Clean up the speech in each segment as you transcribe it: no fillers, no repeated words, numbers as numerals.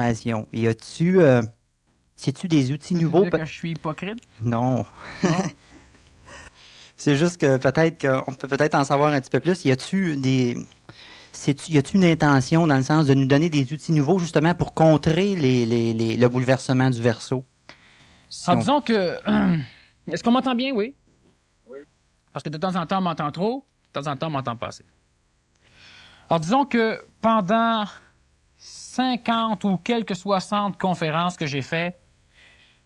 information. Y a-tu, sais-tu des outils Tu nouveaux? veux dire que je suis hypocrite? Non. Non? C'est juste que peut-être qu'on peut peut-être en savoir un petit peu plus. Y a-tu une intention dans le sens de nous donner des outils nouveaux justement pour contrer le bouleversement du Verseau? Si Alors, on- disons que... Est-ce qu'on m'entend bien? Oui. Parce que de temps en temps, on m'entend trop. De temps en temps, on m'entend pas assez. Alors, disons que pendant 50 ou quelques 60 conférences que j'ai faites,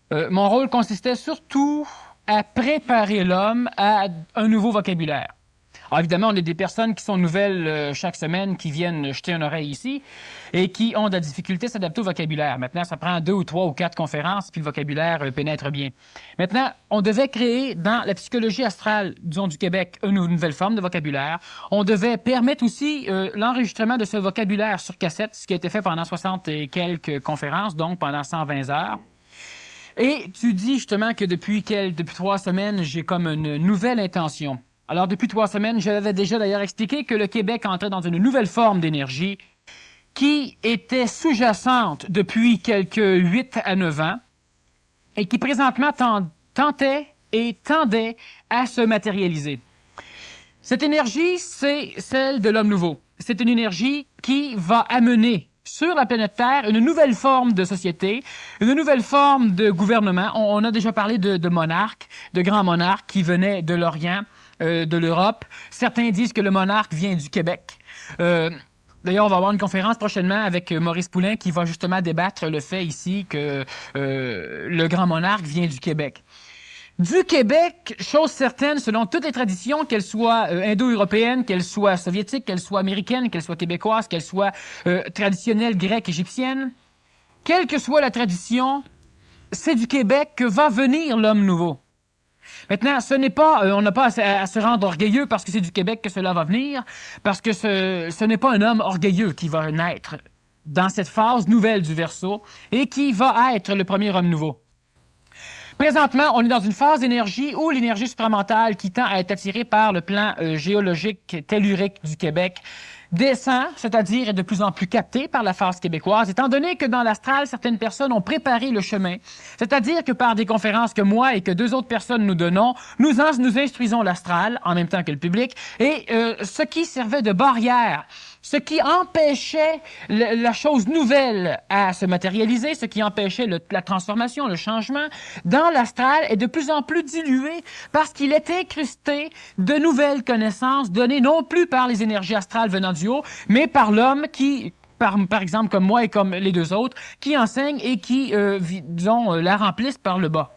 mon rôle consistait surtout à préparer l'homme à un nouveau vocabulaire. Alors évidemment, on a des personnes qui sont nouvelles chaque semaine, qui viennent jeter une oreille ici et qui ont de la difficulté à s'adapter au vocabulaire. Maintenant, ça prend 2 ou 3 ou 4 conférences, puis le vocabulaire pénètre bien. Maintenant, on devait créer dans la psychologie astrale, disons, du Québec, une nouvelle forme de vocabulaire. On devait permettre aussi l'enregistrement de ce vocabulaire sur cassette, ce qui a été fait pendant 60 et quelques conférences, donc pendant 120 heures. Et tu dis justement que depuis 3 semaines, j'ai comme une nouvelle intention. Alors, depuis 3 semaines, je l'avais déjà d'ailleurs expliqué que le Québec entrait dans une nouvelle forme d'énergie qui était sous-jacente depuis quelques 8 à 9 ans et qui présentement tentait et tendait à se matérialiser. Cette énergie, c'est celle de l'homme nouveau. C'est une énergie qui va amener sur la planète Terre une nouvelle forme de société, une nouvelle forme de gouvernement. On a déjà parlé de monarques, de grands monarques qui venaient de l'Orient, de l'Europe. Certains disent que le monarque vient du Québec. D'ailleurs, on va avoir une conférence prochainement avec Maurice Poulain qui va justement débattre le fait ici que le grand monarque vient du Québec. Du Québec, chose certaine, selon toutes les traditions, qu'elles soient indo-européennes, qu'elles soient soviétiques, qu'elles soient américaines, qu'elles soient québécoises, qu'elles soient traditionnelles, grecques, égyptiennes, quelle que soit la tradition, c'est du Québec que va venir l'homme nouveau. Maintenant, ce n'est pas, on n'a pas à se rendre orgueilleux parce que c'est du Québec que cela va venir, parce que ce n'est pas un homme orgueilleux qui va naître dans cette phase nouvelle du Verseau et qui va être le premier homme nouveau. Présentement, on est dans une phase d'énergie où l'énergie supramentale qui tend à être attirée par le plan géologique tellurique du Québec descend, c'est-à-dire est de plus en plus captée par la phase québécoise, étant donné que dans l'astral, certaines personnes ont préparé le chemin, c'est-à-dire que par des conférences que moi et que 2 autres personnes nous donnons, nous instruisons l'astral en même temps que le public, et ce qui servait de barrière, ce qui empêchait la chose nouvelle à se matérialiser, ce qui empêchait la transformation, le changement, dans l'astral est de plus en plus dilué parce qu'il est incrusté de nouvelles connaissances données non plus par les énergies astrales venant du haut, mais par l'homme qui, par exemple comme moi et comme les 2 autres, qui enseignent et qui, disons, la remplissent par le bas.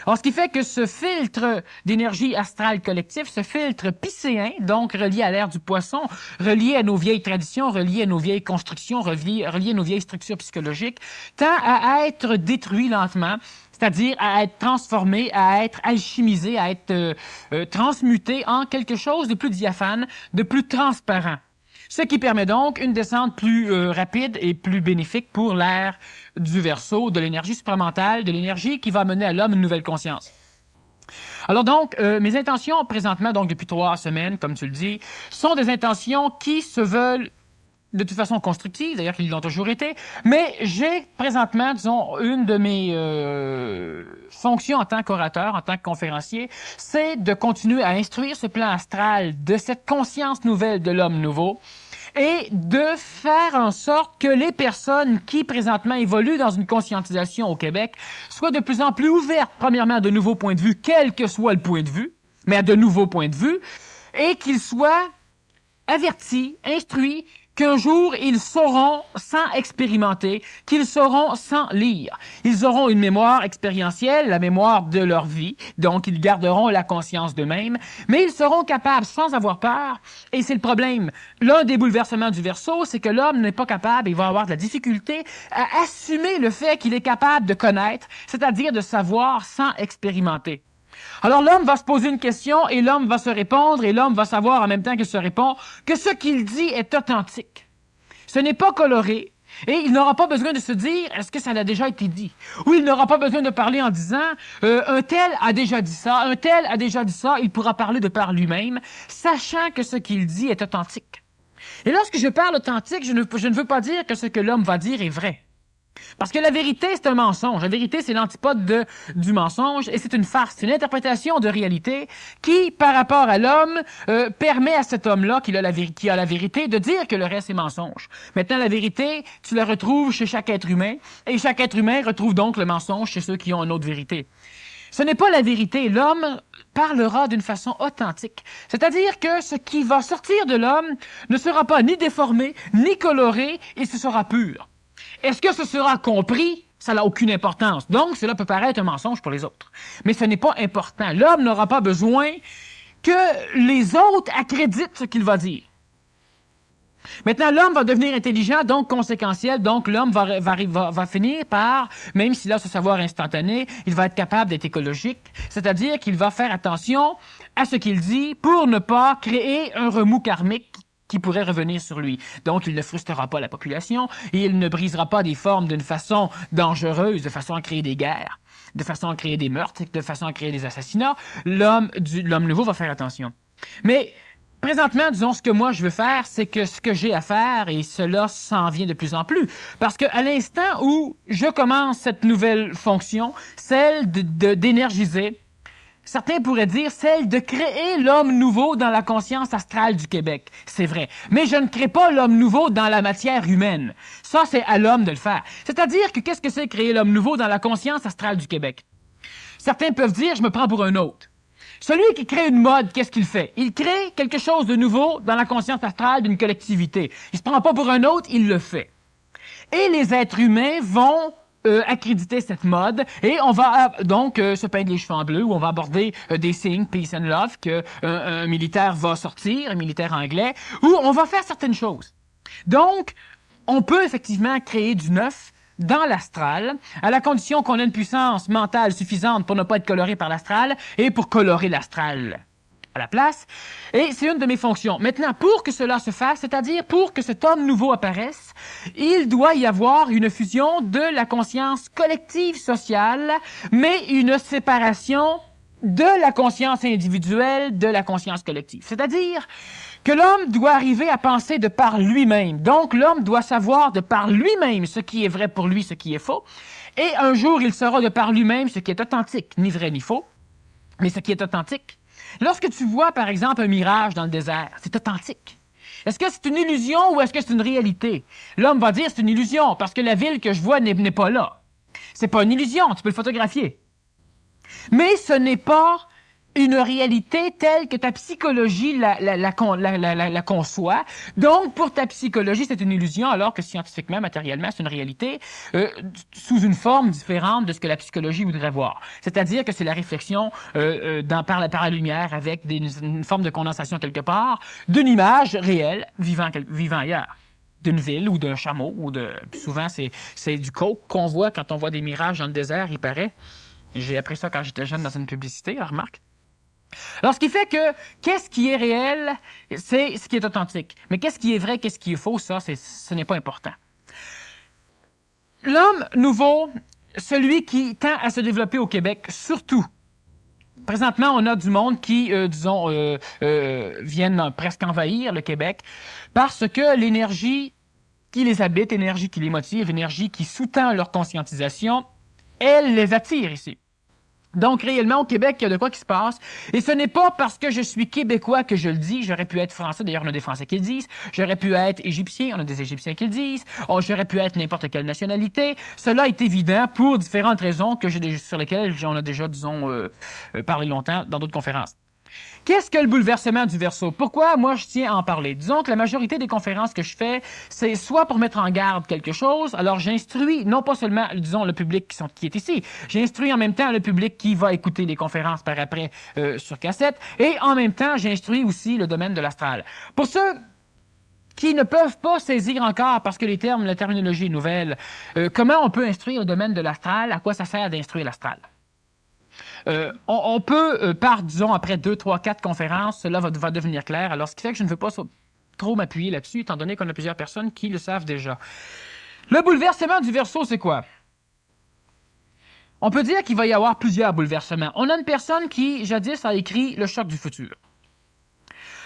Alors, ce qui fait que ce filtre d'énergie astrale collective, ce filtre piscéen, donc relié à l'ère du poisson, relié à nos vieilles traditions, relié à nos vieilles constructions, relié à nos vieilles structures psychologiques, tend à être détruit lentement, c'est-à-dire à être transformé, à être alchimisé, à être transmuté en quelque chose de plus diaphane, de plus transparent. Ce qui permet donc une descente plus rapide et plus bénéfique pour l'ère du Verseau, de l'énergie supramentale, de l'énergie qui va mener à l'homme une nouvelle conscience. Alors donc, mes intentions présentement, donc depuis 3 semaines, comme tu le dis, sont des intentions qui se veulent de toute façon constructives, d'ailleurs qu'ils l'ont toujours été, mais j'ai présentement, disons, une de mes fonctions en tant qu'orateur, en tant que conférencier, c'est de continuer à instruire ce plan astral de cette conscience nouvelle de l'homme nouveau, et de faire en sorte que les personnes qui présentement évoluent dans une conscientisation au Québec soient de plus en plus ouvertes, premièrement, à de nouveaux points de vue, quel que soit le point de vue, mais à de nouveaux points de vue, et qu'ils soient avertis, instruits, qu'un jour, ils sauront sans expérimenter, qu'ils sauront sans lire. Ils auront une mémoire expérientielle, la mémoire de leur vie, donc ils garderont la conscience d'eux-mêmes, mais ils seront capables, sans avoir peur, et c'est le problème. L'un des bouleversements du Verseau, c'est que l'homme n'est pas capable, il va avoir de la difficulté à assumer le fait qu'il est capable de connaître, c'est-à-dire de savoir sans expérimenter. Alors l'homme va se poser une question et l'homme va se répondre et l'homme va savoir en même temps qu'il se répond que ce qu'il dit est authentique. Ce n'est pas coloré et il n'aura pas besoin de se dire est-ce que ça a déjà été dit ou il n'aura pas besoin de parler en disant un tel a déjà dit ça, un tel a déjà dit ça, il pourra parler de par lui-même sachant que ce qu'il dit est authentique. Et lorsque je parle authentique, je ne veux pas dire que ce que l'homme va dire est vrai. Parce que la vérité, c'est un mensonge. La vérité, c'est l'antipode du mensonge et c'est une farce. C'est une interprétation de réalité qui, par rapport à l'homme, permet à cet homme-là qui a la vérité de dire que le reste est mensonge. Maintenant, la vérité, tu la retrouves chez chaque être humain et chaque être humain retrouve donc le mensonge chez ceux qui ont une autre vérité. Ce n'est pas la vérité. L'homme parlera d'une façon authentique. C'est-à-dire que ce qui va sortir de l'homme ne sera pas ni déformé, ni coloré, et ce sera pur. Est-ce que ce sera compris? Ça n'a aucune importance. Donc, cela peut paraître un mensonge pour les autres. Mais ce n'est pas important. L'homme n'aura pas besoin que les autres accréditent ce qu'il va dire. Maintenant, l'homme va devenir intelligent, donc conséquentiel, donc l'homme va finir par, même s'il a ce savoir instantané, il va être capable d'être écologique, c'est-à-dire qu'il va faire attention à ce qu'il dit pour ne pas créer un remous karmique qui pourrait revenir sur lui. Donc, il ne frustrera pas la population et il ne brisera pas des formes d'une façon dangereuse, de façon à créer des guerres, de façon à créer des meurtres, de façon à créer des assassinats. L'homme nouveau va faire attention. Mais présentement, disons, ce que moi je veux faire, c'est que ce que j'ai à faire, et cela s'en vient de plus en plus, parce qu'à l'instant où je commence cette nouvelle fonction, celle d'énergiser, certains pourraient dire celle de créer l'homme nouveau dans la conscience astrale du Québec. C'est vrai. Mais je ne crée pas l'homme nouveau dans la matière humaine. Ça, c'est à l'homme de le faire. C'est-à-dire que qu'est-ce que c'est créer l'homme nouveau dans la conscience astrale du Québec? Certains peuvent dire, je me prends pour un autre. Celui qui crée une mode, qu'est-ce qu'il fait? Il crée quelque chose de nouveau dans la conscience astrale d'une collectivité. Il se prend pas pour un autre, il le fait. Et les êtres humains vont accréditer cette mode et on va donc se peindre les cheveux en bleu ou on va aborder des signes peace and love que un militaire va sortir, un militaire anglais, ou on va faire certaines choses. Donc, on peut effectivement créer du neuf dans l'astral, à la condition qu'on ait une puissance mentale suffisante pour ne pas être coloré par l'astral et pour colorer l'astral à la place. Et c'est une de mes fonctions. Maintenant, pour que cela se fasse, c'est-à-dire pour que cet homme nouveau apparaisse, il doit y avoir une fusion de la conscience collective sociale, mais une séparation de la conscience individuelle de la conscience collective. C'est-à-dire que l'homme doit arriver à penser de par lui-même. Donc, l'homme doit savoir de par lui-même ce qui est vrai pour lui, ce qui est faux. Et un jour, il saura de par lui-même ce qui est authentique, ni vrai ni faux, mais ce qui est authentique. Lorsque tu vois, par exemple, un mirage dans le désert, c'est authentique. Est-ce que c'est une illusion ou est-ce que c'est une réalité? L'homme va dire c'est une illusion parce que la ville que je vois n'est pas là. C'est pas une illusion, tu peux le photographier. Mais ce n'est pas une réalité telle que ta psychologie la conçoit. Donc, pour ta psychologie, c'est une illusion, alors que scientifiquement, matériellement, c'est une réalité sous une forme différente de ce que la psychologie voudrait voir. C'est-à-dire que c'est la réflexion par la lumière avec une forme de condensation quelque part d'une image réelle vivant ailleurs. D'une ville ou d'un chameau ou souvent c'est du coke qu'on voit quand on voit des mirages dans le désert, il paraît. J'ai appris ça quand j'étais jeune dans une publicité, remarque. Alors, ce qui fait que, qu'est-ce qui est réel, c'est ce qui est authentique. Mais qu'est-ce qui est vrai, qu'est-ce qui est faux, ça, ce n'est pas important. L'homme nouveau, celui qui tend à se développer au Québec, surtout. Présentement, on a du monde qui, viennent presque envahir le Québec parce que l'énergie qui les habite, l'énergie qui les motive, l'énergie qui sous-tend leur conscientisation, elle les attire ici. Donc, réellement, au Québec, il y a de quoi qui se passe. Et ce n'est pas parce que je suis québécois que je le dis. J'aurais pu être français. D'ailleurs, on a des Français qui le disent. J'aurais pu être égyptien. On a des Égyptiens qui le disent. J'aurais pu être n'importe quelle nationalité. Cela est évident pour différentes raisons sur lesquelles on a déjà, parlé longtemps dans d'autres conférences. Qu'est-ce que le bouleversement du Verseau? Pourquoi moi je tiens à en parler? Disons que la majorité des conférences que je fais, c'est soit pour mettre en garde quelque chose, alors j'instruis non pas seulement, disons, le public qui est ici, j'instruis en même temps le public qui va écouter les conférences par après sur cassette, et en même temps j'instruis aussi le domaine de l'astral. Pour ceux qui ne peuvent pas saisir encore, parce que la terminologie est nouvelle, comment on peut instruire le domaine de l'astral, à quoi ça sert d'instruire l'astral? On peut, après 2, 3, 4 conférences, cela va devenir clair. Alors, ce qui fait que je ne veux pas trop m'appuyer là-dessus, étant donné qu'on a plusieurs personnes qui le savent déjà. Le bouleversement du Verseau, c'est quoi? On peut dire qu'il va y avoir plusieurs bouleversements. On a une personne qui, jadis, a écrit « Le choc du futur ».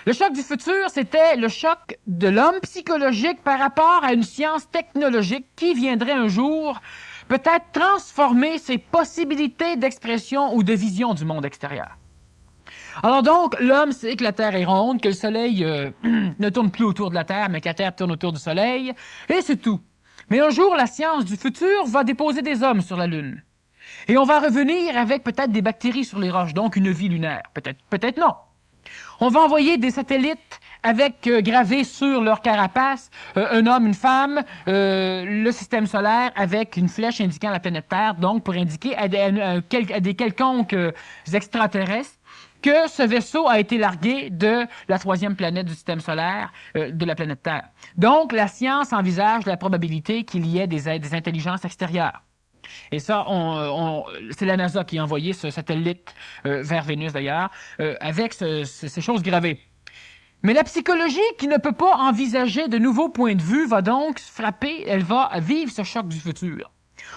Le choc du futur, c'était le choc de l'homme psychologique par rapport à une science technologique qui viendrait un jour peut-être transformer ses possibilités d'expression ou de vision du monde extérieur. Alors donc, l'homme sait que la Terre est ronde, que le Soleil ne tourne plus autour de la Terre, mais que la Terre tourne autour du Soleil, et c'est tout. Mais un jour, la science du futur va déposer des hommes sur la Lune. Et on va revenir avec peut-être des bactéries sur les roches, donc une vie lunaire. Peut-être non. On va envoyer des satellites avec gravé sur leur carapace un homme, une femme, le système solaire avec une flèche indiquant la planète Terre, donc pour indiquer à des quelconques extraterrestres que ce vaisseau a été largué de la troisième planète du système solaire, de la planète Terre. Donc, la science envisage la probabilité qu'il y ait des intelligences extérieures. Et ça, c'est la NASA qui a envoyé ce satellite vers Vénus d'ailleurs, avec ces choses gravées. Mais la psychologie qui ne peut pas envisager de nouveaux points de vue va donc frapper, elle va vivre ce choc du futur.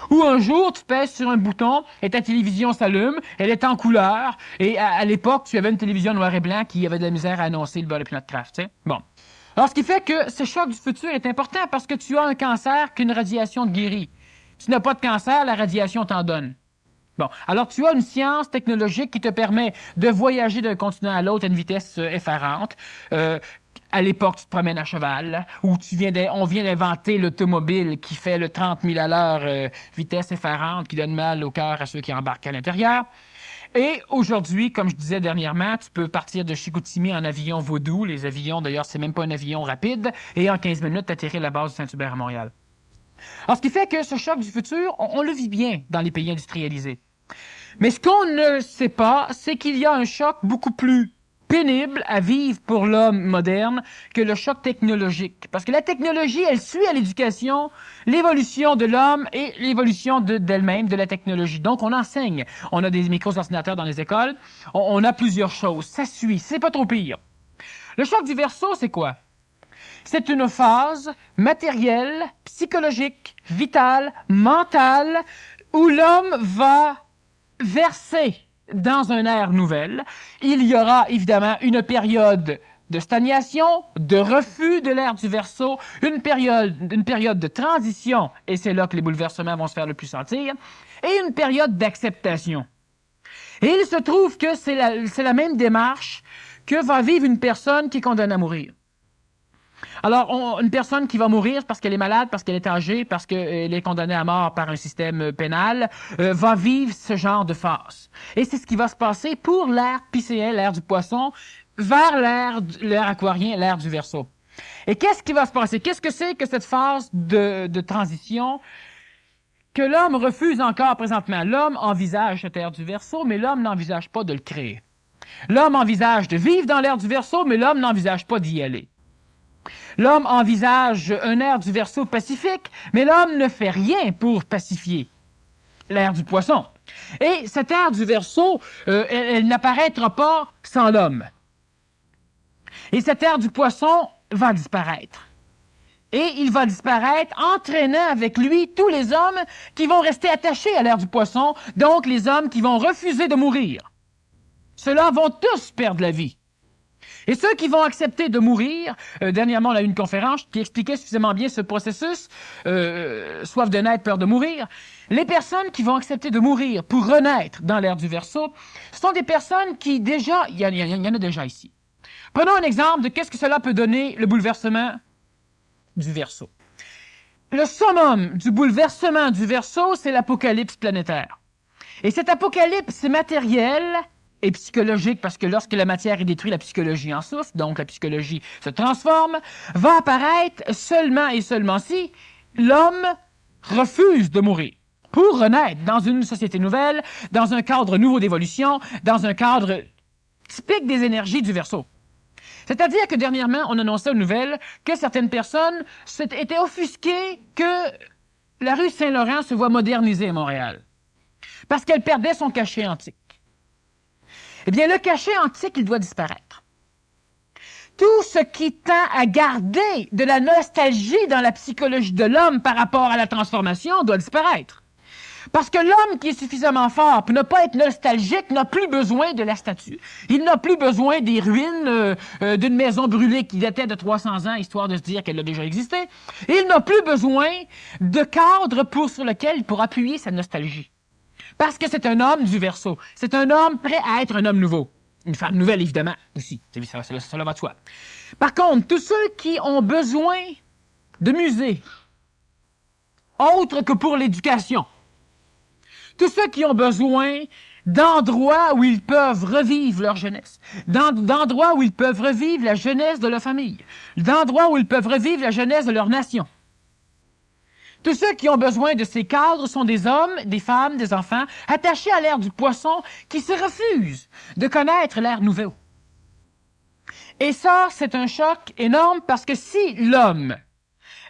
Ou un jour, tu pèses sur un bouton et ta télévision s'allume, elle est en couleur, et à l'époque, tu avais une télévision noir et blanc qui avait de la misère à annoncer le beurre de peanut craft, tu sais. Bon. Alors, ce qui fait que ce choc du futur est important parce que tu as un cancer qu'une radiation te guérit. Si tu n'as pas de cancer, la radiation t'en donne. Bon. Alors, tu as une science technologique qui te permet de voyager d'un continent à l'autre à une vitesse effarante. À l'époque, tu te promènes à cheval, ou on vient d'inventer l'automobile qui fait le 30 000 à l'heure, vitesse effarante, qui donne mal au cœur à ceux qui embarquent à l'intérieur. Et aujourd'hui, comme je disais dernièrement, tu peux partir de Chicoutimi en avion Vaudou. Les avions, d'ailleurs, c'est même pas un avion rapide. Et en 15 minutes, t'atterrir à la base de Saint-Hubert à Montréal. Alors, ce qui fait que ce choc du futur, on le vit bien dans les pays industrialisés. Mais ce qu'on ne sait pas, c'est qu'il y a un choc beaucoup plus pénible à vivre pour l'homme moderne que le choc technologique. Parce que la technologie, elle suit à l'éducation l'évolution de l'homme et l'évolution d'elle-même, de la technologie. Donc, on enseigne. On a des micro-ordinateurs dans les écoles. On a plusieurs choses. Ça suit. C'est pas trop pire. Le choc du Verseau, c'est quoi? C'est une phase matérielle, psychologique, vitale, mentale, où l'homme va verser dans un ère nouvelle. Il y aura évidemment une période de stagnation, de refus de l'ère du Verseau, une période de transition, et c'est là que les bouleversements vont se faire le plus sentir, et une période d'acceptation. Et il se trouve que c'est la même démarche que va vivre une personne qui est condamnée à mourir. Alors, une personne qui va mourir parce qu'elle est malade, parce qu'elle est âgée, parce qu'elle est condamnée à mort par un système pénal, va vivre ce genre de phase. Et c'est ce qui va se passer pour l'ère piscéen, l'ère du poisson, vers l'ère aquarien, l'ère du Verseau. Et qu'est-ce qui va se passer? Qu'est-ce que c'est que cette phase de transition que l'homme refuse encore présentement? L'homme envisage cette ère du Verseau, mais l'homme n'envisage pas de le créer. L'homme envisage de vivre dans l'ère du Verseau, mais l'homme n'envisage pas d'y aller. L'homme envisage une ère du Verseau pacifique, mais l'homme ne fait rien pour pacifier l'ère du Poisson. Et cette ère du Verseau, elle n'apparaîtra pas sans l'homme. Et cette ère du Poisson va disparaître. Et il va disparaître, entraînant avec lui tous les hommes qui vont rester attachés à l'ère du Poisson, donc les hommes qui vont refuser de mourir. Ceux-là vont tous perdre la vie. Et ceux qui vont accepter de mourir, dernièrement on a eu une conférence qui expliquait suffisamment bien ce processus, soif de naître, peur de mourir. Les personnes qui vont accepter de mourir pour renaître dans l'ère du Verseau, ce sont des personnes qui déjà, il y en a déjà ici. Prenons un exemple de qu'est-ce que cela peut donner le bouleversement du Verseau. Le summum du bouleversement du Verseau, c'est l'apocalypse planétaire. Et cet apocalypse matériel et psychologique, parce que lorsque la matière est détruite, la psychologie en souffre, donc la psychologie se transforme, va apparaître seulement et seulement si l'homme refuse de mourir pour renaître dans une société nouvelle, dans un cadre nouveau d'évolution, dans un cadre typique des énergies du Verseau. C'est-à-dire que dernièrement, on annonçait aux nouvelles que certaines personnes étaient offusquées que la rue Saint-Laurent se voit modernisée à Montréal, parce qu'elle perdait son cachet antique. Eh bien, le cachet antique, il doit disparaître. Tout ce qui tend à garder de la nostalgie dans la psychologie de l'homme par rapport à la transformation doit disparaître. Parce que l'homme qui est suffisamment fort pour ne pas être nostalgique n'a plus besoin de la statue. Il n'a plus besoin des ruines d'une maison brûlée qui datait de 300 ans, histoire de se dire qu'elle a déjà existé. Il n'a plus besoin de cadre sur lequel il pourra appuyer sa nostalgie. Parce que c'est un homme du Verseau. C'est un homme prêt à être un homme nouveau. Une femme nouvelle, évidemment, aussi. Ça va de soi. Par contre, tous ceux qui ont besoin de musées, autres que pour l'éducation, tous ceux qui ont besoin d'endroits où ils peuvent revivre leur jeunesse, d'endroits où ils peuvent revivre la jeunesse de leur famille, d'endroits où ils peuvent revivre la jeunesse de leur nation. Tous ceux qui ont besoin de ces cadres sont des hommes, des femmes, des enfants, attachés à l'ère du poisson, qui se refusent de connaître l'ère nouvelle. Et ça, c'est un choc énorme parce que si l'homme,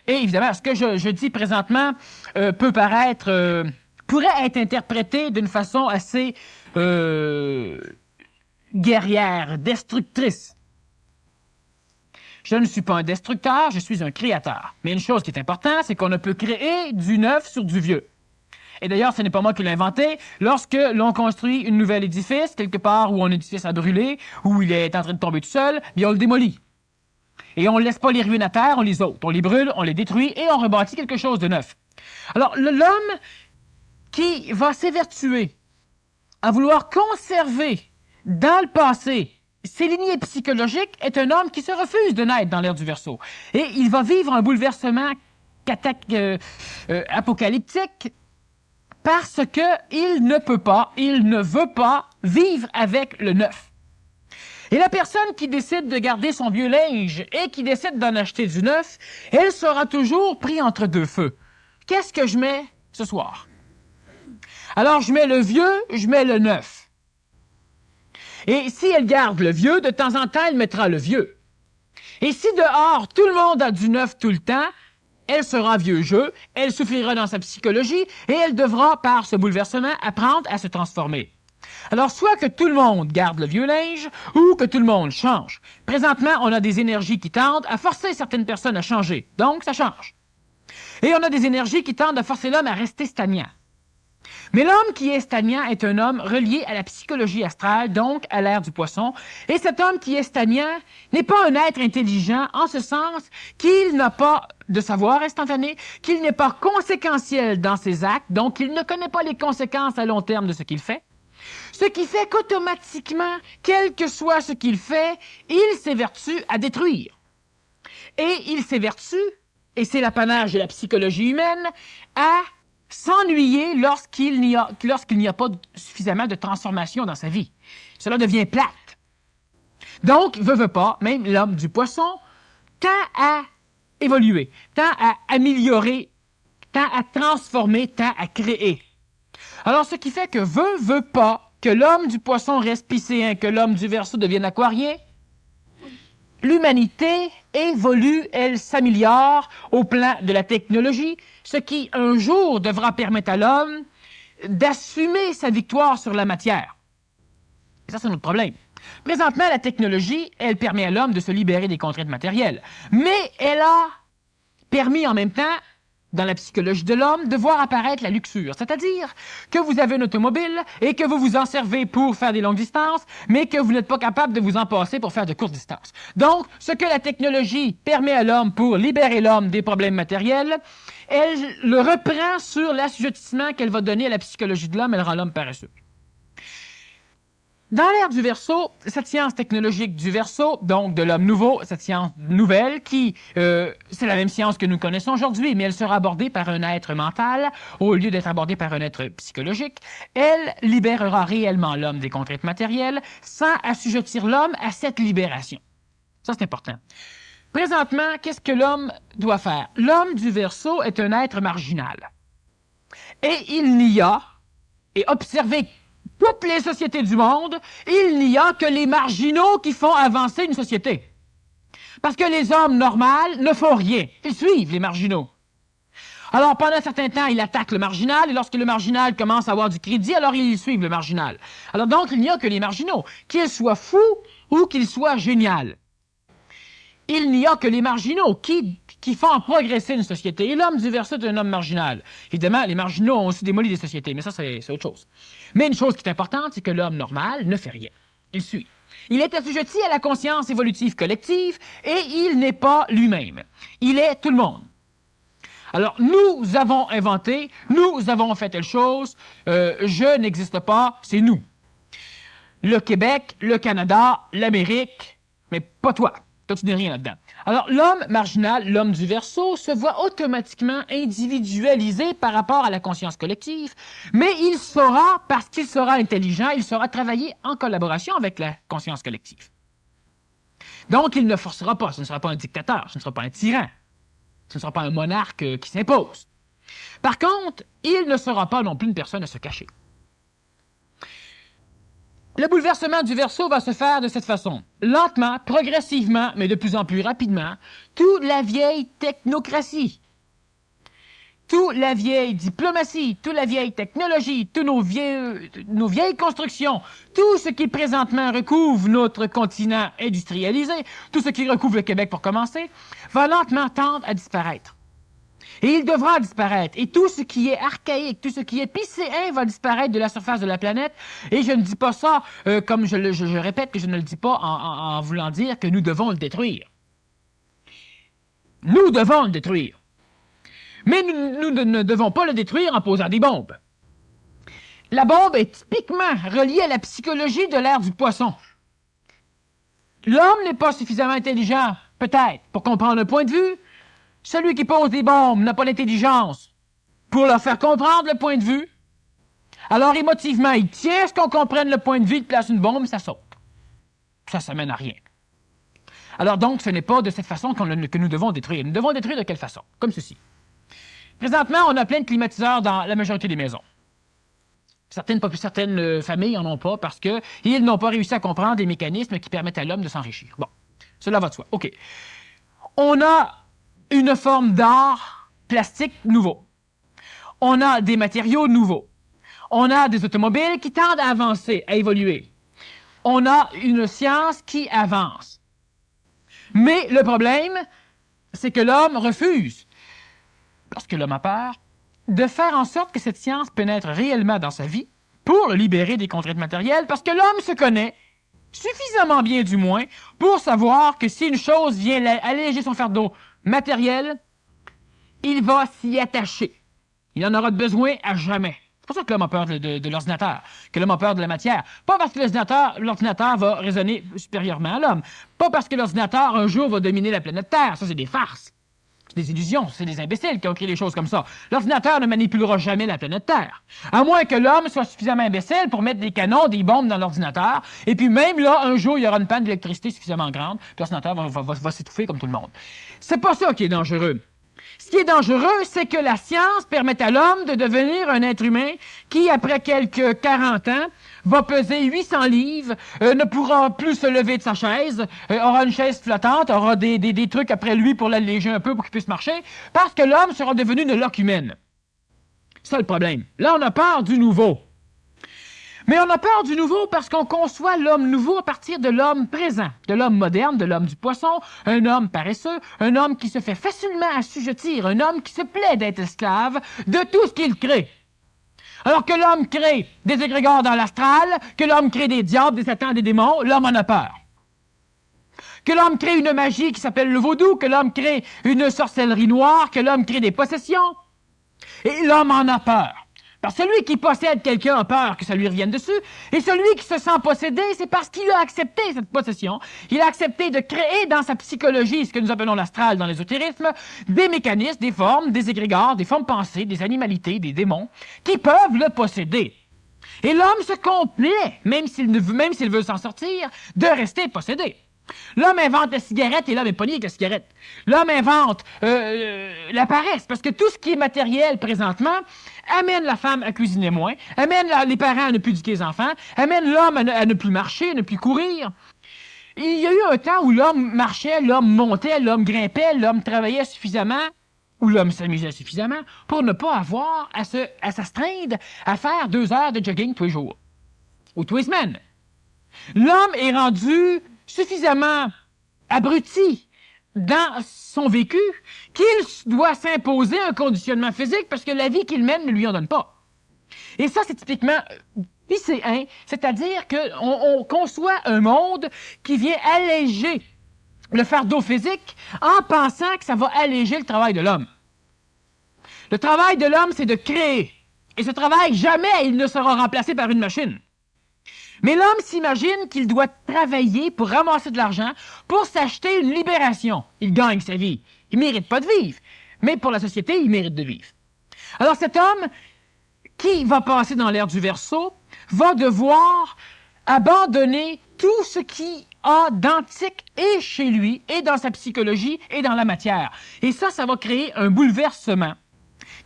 et évidemment, ce que je dis présentement pourrait être interprété d'une façon assez guerrière, destructrice. Je ne suis pas un destructeur, je suis un créateur. Mais une chose qui est importante, c'est qu'on ne peut créer du neuf sur du vieux. Et d'ailleurs, ce n'est pas moi qui l'ai inventé. Lorsque l'on construit un nouvel édifice, quelque part où un édifice a brûlé, où il est en train de tomber tout seul, bien on le démolit. Et on ne laisse pas les ruines à terre, on les ôte. On les brûle, on les détruit et on rebâtit quelque chose de neuf. Alors, l'homme qui va s'évertuer à vouloir conserver dans le passé ses lignées psychologiques est un homme qui se refuse de naître dans l'ère du Verseau. Et il va vivre un bouleversement apocalyptique parce que il ne veut pas vivre avec le neuf. Et la personne qui décide de garder son vieux linge et qui décide d'en acheter du neuf, elle sera toujours prise entre deux feux. Qu'est-ce que je mets ce soir? Alors, je mets le vieux, je mets le neuf. Et si elle garde le vieux, de temps en temps, elle mettra le vieux. Et si dehors, tout le monde a du neuf tout le temps, elle sera vieux jeu, elle souffrira dans sa psychologie et elle devra, par ce bouleversement, apprendre à se transformer. Alors, soit que tout le monde garde le vieux linge ou que tout le monde change. Présentement, on a des énergies qui tendent à forcer certaines personnes à changer. Donc, ça change. Et on a des énergies qui tendent à forcer l'homme à rester stagnant. Mais l'homme qui est stagnant est un homme relié à la psychologie astrale, donc à l'ère du poisson. Et cet homme qui est stagnant n'est pas un être intelligent en ce sens qu'il n'a pas de savoir instantané, qu'il n'est pas conséquentiel dans ses actes, donc il ne connaît pas les conséquences à long terme de ce qu'il fait. Ce qui fait qu'automatiquement, quel que soit ce qu'il fait, il s'évertue à détruire. Et il s'évertue, et c'est l'apanage de la psychologie humaine, à s'ennuyer lorsqu'il n'y a pas suffisamment de transformation dans sa vie. Cela devient plate. Donc, veut pas, même l'homme du poisson tend à évoluer, tend à améliorer, tend à transformer, tend à créer. Alors, ce qui fait que veut pas que l'homme du poisson reste piscéen, que l'homme du Verseau devienne aquarien, l'humanité évolue, elle s'améliore au plan de la technologie, ce qui, un jour, devra permettre à l'homme d'assumer sa victoire sur la matière. Et ça, c'est notre problème. Présentement, la technologie, elle permet à l'homme de se libérer des contraintes matérielles. Mais elle a permis en même temps, dans la psychologie de l'homme, de voir apparaître la luxure. C'est-à-dire que vous avez une automobile et que vous vous en servez pour faire des longues distances, mais que vous n'êtes pas capable de vous en passer pour faire de courtes distances. Donc, ce que la technologie permet à l'homme pour libérer l'homme des problèmes matériels, elle le reprend sur l'assujettissement qu'elle va donner à la psychologie de l'homme, elle rend l'homme paresseux. Dans l'ère du Verseau, cette science technologique du Verseau, donc de l'homme nouveau, cette science nouvelle, qui c'est la même science que nous connaissons aujourd'hui, mais elle sera abordée par un être mental au lieu d'être abordée par un être psychologique, elle libérera réellement l'homme des contraintes matérielles sans assujettir l'homme à cette libération. Ça, c'est important. Présentement, qu'est-ce que l'homme doit faire? L'homme du Verseau est un être marginal. Et il n'y a, et observez toutes les sociétés du monde, il n'y a que les marginaux qui font avancer une société. Parce que les hommes normaux ne font rien. Ils suivent les marginaux. Alors, pendant un certain temps, ils attaquent le marginal, et lorsque le marginal commence à avoir du crédit, alors ils suivent le marginal. Alors donc, il n'y a que les marginaux, qu'ils soient fous ou qu'ils soient géniaux. Il n'y a que les marginaux qui qui font progresser une société. Et l'homme du verso est un homme marginal. Évidemment, les marginaux ont aussi démoli des sociétés, mais ça, c'est autre chose. Mais une chose qui est importante, c'est que l'homme normal ne fait rien. Il suit. Il est assujetti à la conscience évolutive collective et il n'est pas lui-même. Il est tout le monde. Alors, nous avons inventé, nous avons fait telle chose, je n'existe pas, c'est nous. Le Québec, le Canada, l'Amérique, mais pas toi. Toi, tu n'es rien là-dedans. Alors, l'homme marginal, l'homme du verso, se voit automatiquement individualisé par rapport à la conscience collective, mais il saura, parce qu'il sera intelligent, il saura travailler en collaboration avec la conscience collective. Donc, il ne forcera pas, ce ne sera pas un dictateur, ce ne sera pas un tyran, ce ne sera pas un monarque qui s'impose. Par contre, il ne sera pas non plus une personne à se cacher. Le bouleversement du verso va se faire de cette façon. Lentement, progressivement, mais de plus en plus rapidement, toute la vieille technocratie, toute la vieille diplomatie, toute la vieille technologie, toutes nos vieilles constructions, tout ce qui présentement recouvre notre continent industrialisé, tout ce qui recouvre le Québec pour commencer, va lentement tendre à disparaître. Et il devra disparaître. Et tout ce qui est archaïque, tout ce qui est piscéen va disparaître de la surface de la planète. Et je ne dis pas ça, comme je répète que je ne le dis pas en voulant dire que nous devons le détruire. Nous devons le détruire. Mais nous ne devons pas le détruire en posant des bombes. La bombe est typiquement reliée à la psychologie de l'ère du poisson. L'homme n'est pas suffisamment intelligent, peut-être, pour comprendre un point de vue. Celui qui pose des bombes n'a pas l'intelligence pour leur faire comprendre le point de vue. Alors, émotivement, il tient à ce qu'on comprenne le point de vue, il place une bombe, ça saute. Ça mène à rien. Alors donc, ce n'est pas de cette façon que nous devons détruire. Nous devons détruire de quelle façon? Comme ceci. Présentement, on a plein de climatiseurs dans la majorité des maisons. Certaines familles n'en ont pas parce qu'ils n'ont pas réussi à comprendre les mécanismes qui permettent à l'homme de s'enrichir. Bon, cela va de soi. OK. On a une forme d'art plastique nouveau. On a des matériaux nouveaux. On a des automobiles qui tendent à avancer, à évoluer. On a une science qui avance. Mais le problème, c'est que l'homme refuse, parce que l'homme a peur, de faire en sorte que cette science pénètre réellement dans sa vie pour le libérer des contraintes matérielles, parce que l'homme se connaît suffisamment bien du moins pour savoir que si une chose vient alléger son fardeau matériel, il va s'y attacher. Il en aura besoin à jamais. C'est pour ça que l'homme a peur de l'ordinateur, que l'homme a peur de la matière. Pas parce que l'ordinateur va raisonner supérieurement à l'homme. Pas parce que l'ordinateur, un jour, va dominer la planète Terre. Ça, c'est des farces. C'est des illusions. C'est des imbéciles qui ont créé des choses comme ça. L'ordinateur ne manipulera jamais la planète Terre. À moins que l'homme soit suffisamment imbécile pour mettre des canons, des bombes dans l'ordinateur. Et puis même là, un jour, il y aura une panne d'électricité suffisamment grande. Puis l'ordinateur va s'étouffer comme tout le monde. C'est pas ça qui est dangereux. Ce qui est dangereux, c'est que la science permet à l'homme de devenir un être humain qui, après quelques 40 ans, va peser 800 livres, ne pourra plus se lever de sa chaise, aura une chaise flottante, aura des trucs après lui pour l'alléger un peu pour qu'il puisse marcher, parce que l'homme sera devenu une loque humaine. C'est ça le problème. Là, on a peur du nouveau. Mais on a peur du nouveau parce qu'on conçoit l'homme nouveau à partir de l'homme présent, de l'homme moderne, de l'homme du poisson, un homme paresseux, un homme qui se fait facilement assujettir, un homme qui se plaît d'être esclave de tout ce qu'il crée. Alors que l'homme crée des égrégores dans l'astral, que l'homme crée des diables, des satans, des démons, l'homme en a peur. Que l'homme crée une magie qui s'appelle le vaudou, que l'homme crée une sorcellerie noire, que l'homme crée des possessions. Et l'homme en a peur. Parce que celui qui possède quelqu'un a peur que ça lui revienne dessus, et celui qui se sent possédé, c'est parce qu'il a accepté cette possession. Il a accepté de créer dans sa psychologie, ce que nous appelons l'astral dans l'ésotérisme, des mécanismes, des formes, des égrégores, des formes pensées, des animalités, des démons, qui peuvent le posséder. Et l'homme se complaît, même s'il veut s'en sortir, de rester possédé. L'homme invente la cigarette et l'homme est pogné avec la cigarette. L'homme invente la paresse, parce que tout ce qui est matériel présentement amène la femme à cuisiner moins, amène les parents à ne plus éduquer les enfants, amène l'homme à ne plus marcher, à ne plus courir. Il y a eu un temps où l'homme marchait, l'homme montait, l'homme grimpait, l'homme travaillait suffisamment, ou l'homme s'amusait suffisamment pour ne pas avoir à s'astreindre à faire 2 heures de jogging tous les jours, ou tous les semaines. L'homme est rendu suffisamment abruti, dans son vécu qu'il doit s'imposer un conditionnement physique parce que la vie qu'il mène ne lui en donne pas. Et ça, c'est typiquement lycéen, c'est-à-dire qu'on conçoit un monde qui vient alléger le fardeau physique en pensant que ça va alléger le travail de l'homme. Le travail de l'homme, c'est de créer. Et ce travail, jamais il ne sera remplacé par une machine. Mais l'homme s'imagine qu'il doit travailler pour ramasser de l'argent, pour s'acheter une libération. Il gagne sa vie. Il ne mérite pas de vivre. Mais pour la société, il mérite de vivre. Alors cet homme, qui va passer dans l'ère du Verseau, va devoir abandonner tout ce qui a d'antique et chez lui, et dans sa psychologie, et dans la matière. Et ça va créer un bouleversement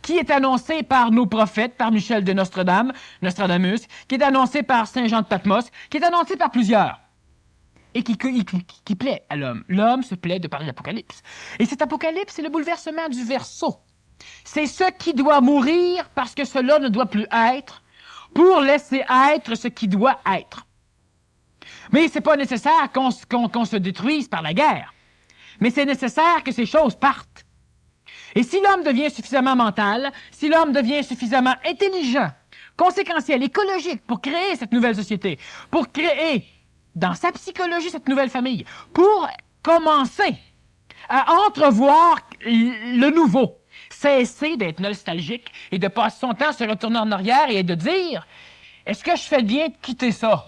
qui est annoncé par nos prophètes, par Michel de Nostradamus, qui est annoncé par Saint Jean de Patmos, qui est annoncé par plusieurs, et qui plaît à l'homme. L'homme se plaît de parler d'Apocalypse. Et cet Apocalypse, c'est le bouleversement du Verseau. C'est ce qui doit mourir parce que cela ne doit plus être, pour laisser être ce qui doit être. Mais c'est pas nécessaire qu'on se détruise par la guerre. Mais c'est nécessaire que ces choses partent. Et si l'homme devient suffisamment mental, si l'homme devient suffisamment intelligent, conséquentiel, écologique pour créer cette nouvelle société, pour créer dans sa psychologie cette nouvelle famille, pour commencer à entrevoir le nouveau, cesser d'être nostalgique et de passer son temps à se retourner en arrière et de dire « Est-ce que je fais bien de quitter ça? »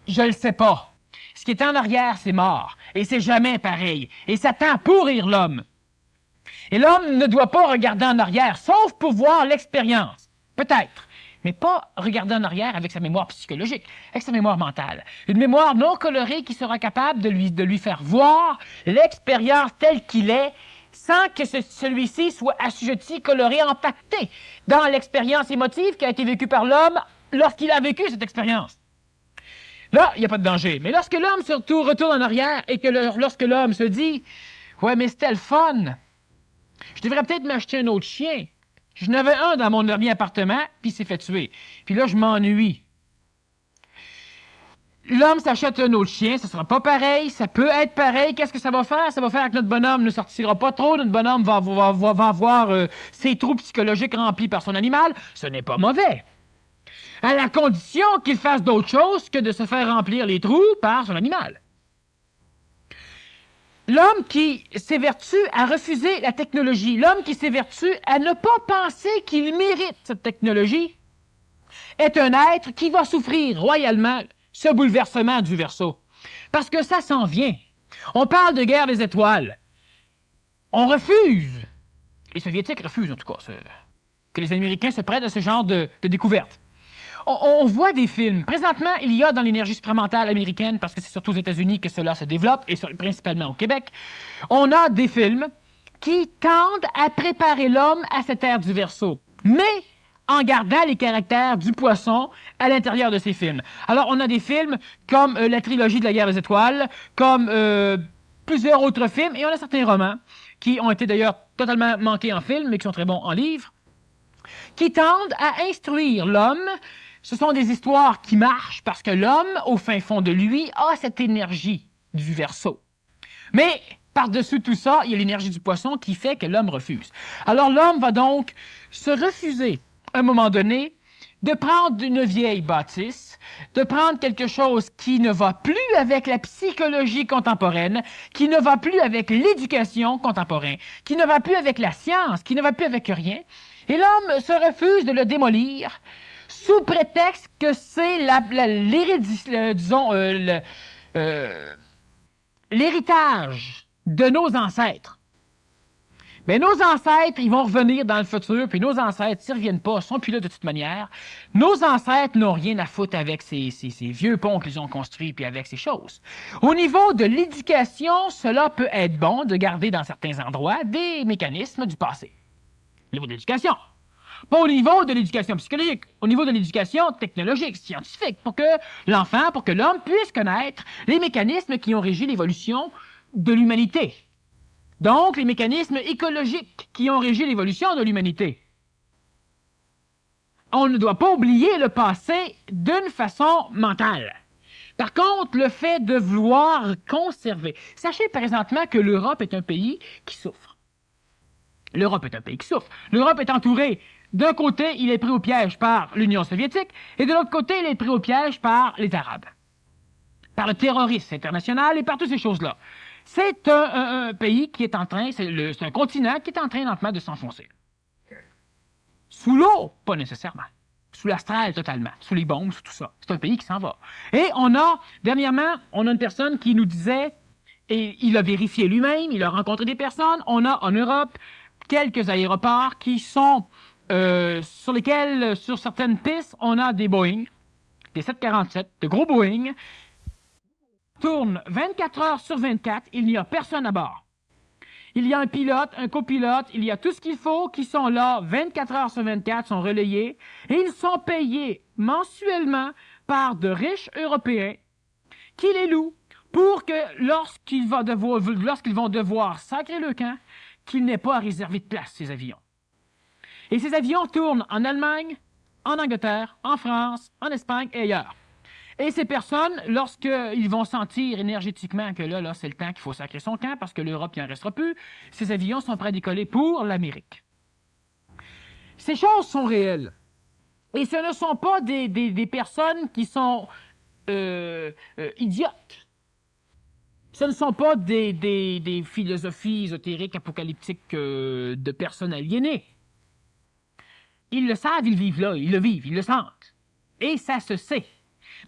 Je le sais pas. Ce qui est en arrière, c'est mort. Et c'est jamais pareil. Et ça tend à pourrir l'homme. Et l'homme ne doit pas regarder en arrière, sauf pour voir l'expérience. Peut-être. Mais pas regarder en arrière avec sa mémoire psychologique, avec sa mémoire mentale. Une mémoire non colorée qui sera capable de lui faire voir l'expérience telle qu'il est, sans que celui-ci soit assujetti, coloré, impacté dans l'expérience émotive qui a été vécue par l'homme lorsqu'il a vécu cette expérience. Là, il n'y a pas de danger. Mais lorsque l'homme surtout retourne en arrière et que lorsque l'homme se dit « Ouais, mais c'était le fun. Je devrais peut-être m'acheter un autre chien. Je n'avais un dans mon dernier appartement, puis il s'est fait tuer. Puis là, je m'ennuie. » L'homme s'achète un autre chien, ça sera pas pareil, ça peut être pareil. Qu'est-ce que ça va faire? Ça va faire que notre bonhomme ne sortira pas trop, notre bonhomme va avoir ses trous psychologiques remplis par son animal. Ce n'est pas mauvais. À la condition qu'il fasse d'autre chose que de se faire remplir les trous par son animal. L'homme qui s'évertue à refuser la technologie, l'homme qui s'évertue à ne pas penser qu'il mérite cette technologie, est un être qui va souffrir royalement ce bouleversement du Verseau. Parce que ça s'en vient. On parle de guerre des étoiles. On refuse, les Soviétiques refusent en tout cas, que les Américains se prêtent à ce genre de découverte. On voit des films. Présentement, il y a dans l'énergie supramentale américaine, parce que c'est surtout aux États-Unis que cela se développe, et principalement au Québec, on a des films qui tendent à préparer l'homme à cette ère du Verseau, mais en gardant les caractères du poisson à l'intérieur de ces films. Alors, on a des films comme la trilogie de la guerre des étoiles, comme plusieurs autres films, et on a certains romans qui ont été d'ailleurs totalement manqués en film, mais qui sont très bons en livre, qui tendent à instruire l'homme. Ce sont des histoires qui marchent parce que l'homme, au fin fond de lui, a cette énergie du Verseau. Mais par-dessus tout ça, il y a l'énergie du poisson qui fait que l'homme refuse. Alors l'homme va donc se refuser, à un moment donné, de prendre une vieille bâtisse, de prendre quelque chose qui ne va plus avec la psychologie contemporaine, qui ne va plus avec l'éducation contemporaine, qui ne va plus avec la science, qui ne va plus avec rien. Et l'homme se refuse de le démolir sous prétexte que c'est l'héritage de nos ancêtres. Mais nos ancêtres, ils vont revenir dans le futur, puis nos ancêtres, s'ils ne reviennent pas, sont plus là de toute manière. Nos ancêtres n'ont rien à foutre avec ces vieux ponts qu'ils ont construits, puis avec ces choses. Au niveau de l'éducation, cela peut être bon de garder dans certains endroits des mécanismes du passé. Au niveau de l'éducation. Pas au niveau de l'éducation psychologique, au niveau de l'éducation technologique, scientifique, pour que l'enfant, pour que l'homme puisse connaître les mécanismes qui ont régi l'évolution de l'humanité. Donc, les mécanismes écologiques qui ont régi l'évolution de l'humanité. On ne doit pas oublier le passé d'une façon mentale. Par contre, le fait de vouloir conserver. Sachez présentement que l'Europe est un pays qui souffre. L'Europe est un pays qui souffre. L'Europe est entourée. D'un côté, il est pris au piège par l'Union soviétique, et de l'autre côté, il est pris au piège par les Arabes, par le terrorisme international et par toutes ces choses-là. C'est un pays qui est en train, c'est un continent qui est en train lentement de s'enfoncer. Sous l'eau, pas nécessairement. Sous l'astral, totalement. Sous les bombes, sous tout ça. C'est un pays qui s'en va. Et dernièrement, on a une personne qui nous disait, et il a vérifié lui-même, il a rencontré des personnes, on a en Europe quelques aéroports qui sont sur lesquels, sur certaines pistes, on a des Boeing, des 747, de gros Boeing, tournent 24 heures sur 24, il n'y a personne à bord. Il y a un pilote, un copilote, il y a tout ce qu'il faut qui sont là 24 heures sur 24, sont relayés, et ils sont payés mensuellement par de riches Européens qui les louent pour que lorsqu'ils vont devoir sacrer le camp, qu'ils n'aient pas à réserver de place, ces avions. Et ces avions tournent en Allemagne, en Angleterre, en France, en Espagne et ailleurs. Et ces personnes, lorsqu'ils vont sentir énergétiquement que là, c'est le temps qu'il faut sacrer son camp parce que l'Europe, il n'en restera plus, ces avions sont prêts à décoller pour l'Amérique. Ces choses sont réelles. Et ce ne sont pas des personnes qui sont idiotes. Ce ne sont pas des philosophies ésotériques, apocalyptiques de personnes aliénées. Ils le savent, ils vivent là, ils le vivent, ils le sentent. Et ça se sait.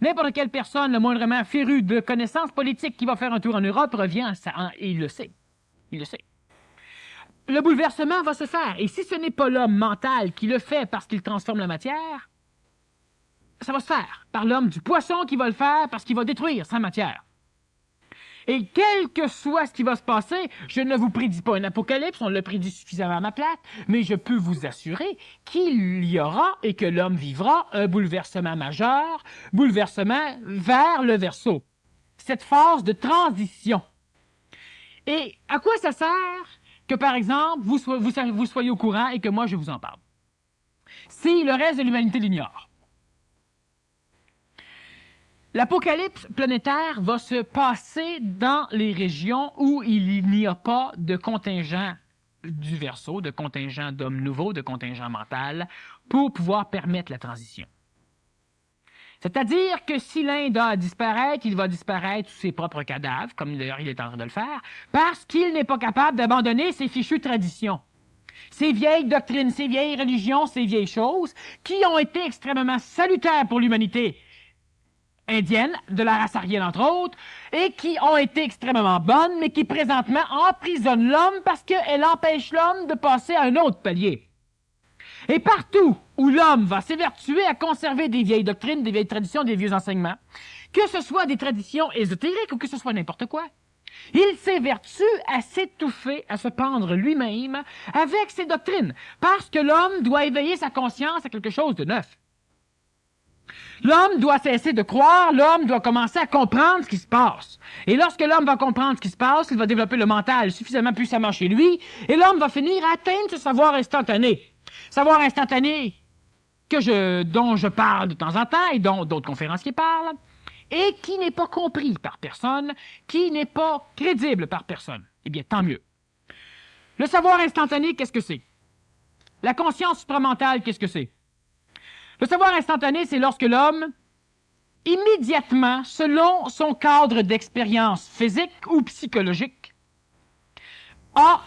N'importe quelle personne, le moindrement férue de connaissances politiques qui va faire un tour en Europe revient et il le sait. Il le sait. Le bouleversement va se faire. Et si ce n'est pas l'homme mental qui le fait parce qu'il transforme la matière, ça va se faire par l'homme du poisson qui va le faire parce qu'il va détruire sa matière. Et quel que soit ce qui va se passer, je ne vous prédis pas un apocalypse, on l'a prédit suffisamment à ma plate, mais je peux vous assurer qu'il y aura et que l'homme vivra un bouleversement majeur, bouleversement vers le Verseau. Cette phase de transition. Et à quoi ça sert que, par exemple, vous soyez au courant et que moi je vous en parle? Si le reste de l'humanité l'ignore. L'apocalypse planétaire va se passer dans les régions où il n'y a pas de contingent du Verseau, de contingent d'hommes nouveaux, de contingent mental, pour pouvoir permettre la transition. C'est-à-dire que si l'Inde a à disparaître, il va disparaître sous ses propres cadavres, comme d'ailleurs il est en train de le faire, parce qu'il n'est pas capable d'abandonner ses fichues traditions. Ces vieilles doctrines, ces vieilles religions, ces vieilles choses, qui ont été extrêmement salutaires pour l'humanité indienne, de la race aryenne entre autres, et qui ont été extrêmement bonnes, mais qui présentement emprisonnent l'homme parce qu'elles empêchent l'homme de passer à un autre palier. Et partout où l'homme va s'évertuer à conserver des vieilles doctrines, des vieilles traditions, des vieux enseignements, que ce soit des traditions ésotériques ou que ce soit n'importe quoi, il s'évertue à s'étouffer, à se pendre lui-même avec ces doctrines, parce que l'homme doit éveiller sa conscience à quelque chose de neuf. L'homme doit cesser de croire, l'homme doit commencer à comprendre ce qui se passe. Et lorsque l'homme va comprendre ce qui se passe, il va développer le mental suffisamment puissamment chez lui, et l'homme va finir à atteindre ce savoir instantané. Savoir instantané dont je parle de temps en temps, et dont d'autres conférenciers parlent, et qui n'est pas compris par personne, qui n'est pas crédible par personne. Eh bien, tant mieux. Le savoir instantané, qu'est-ce que c'est? La conscience supramentale, qu'est-ce que c'est? Le savoir instantané, c'est lorsque l'homme, immédiatement, selon son cadre d'expérience physique ou psychologique, a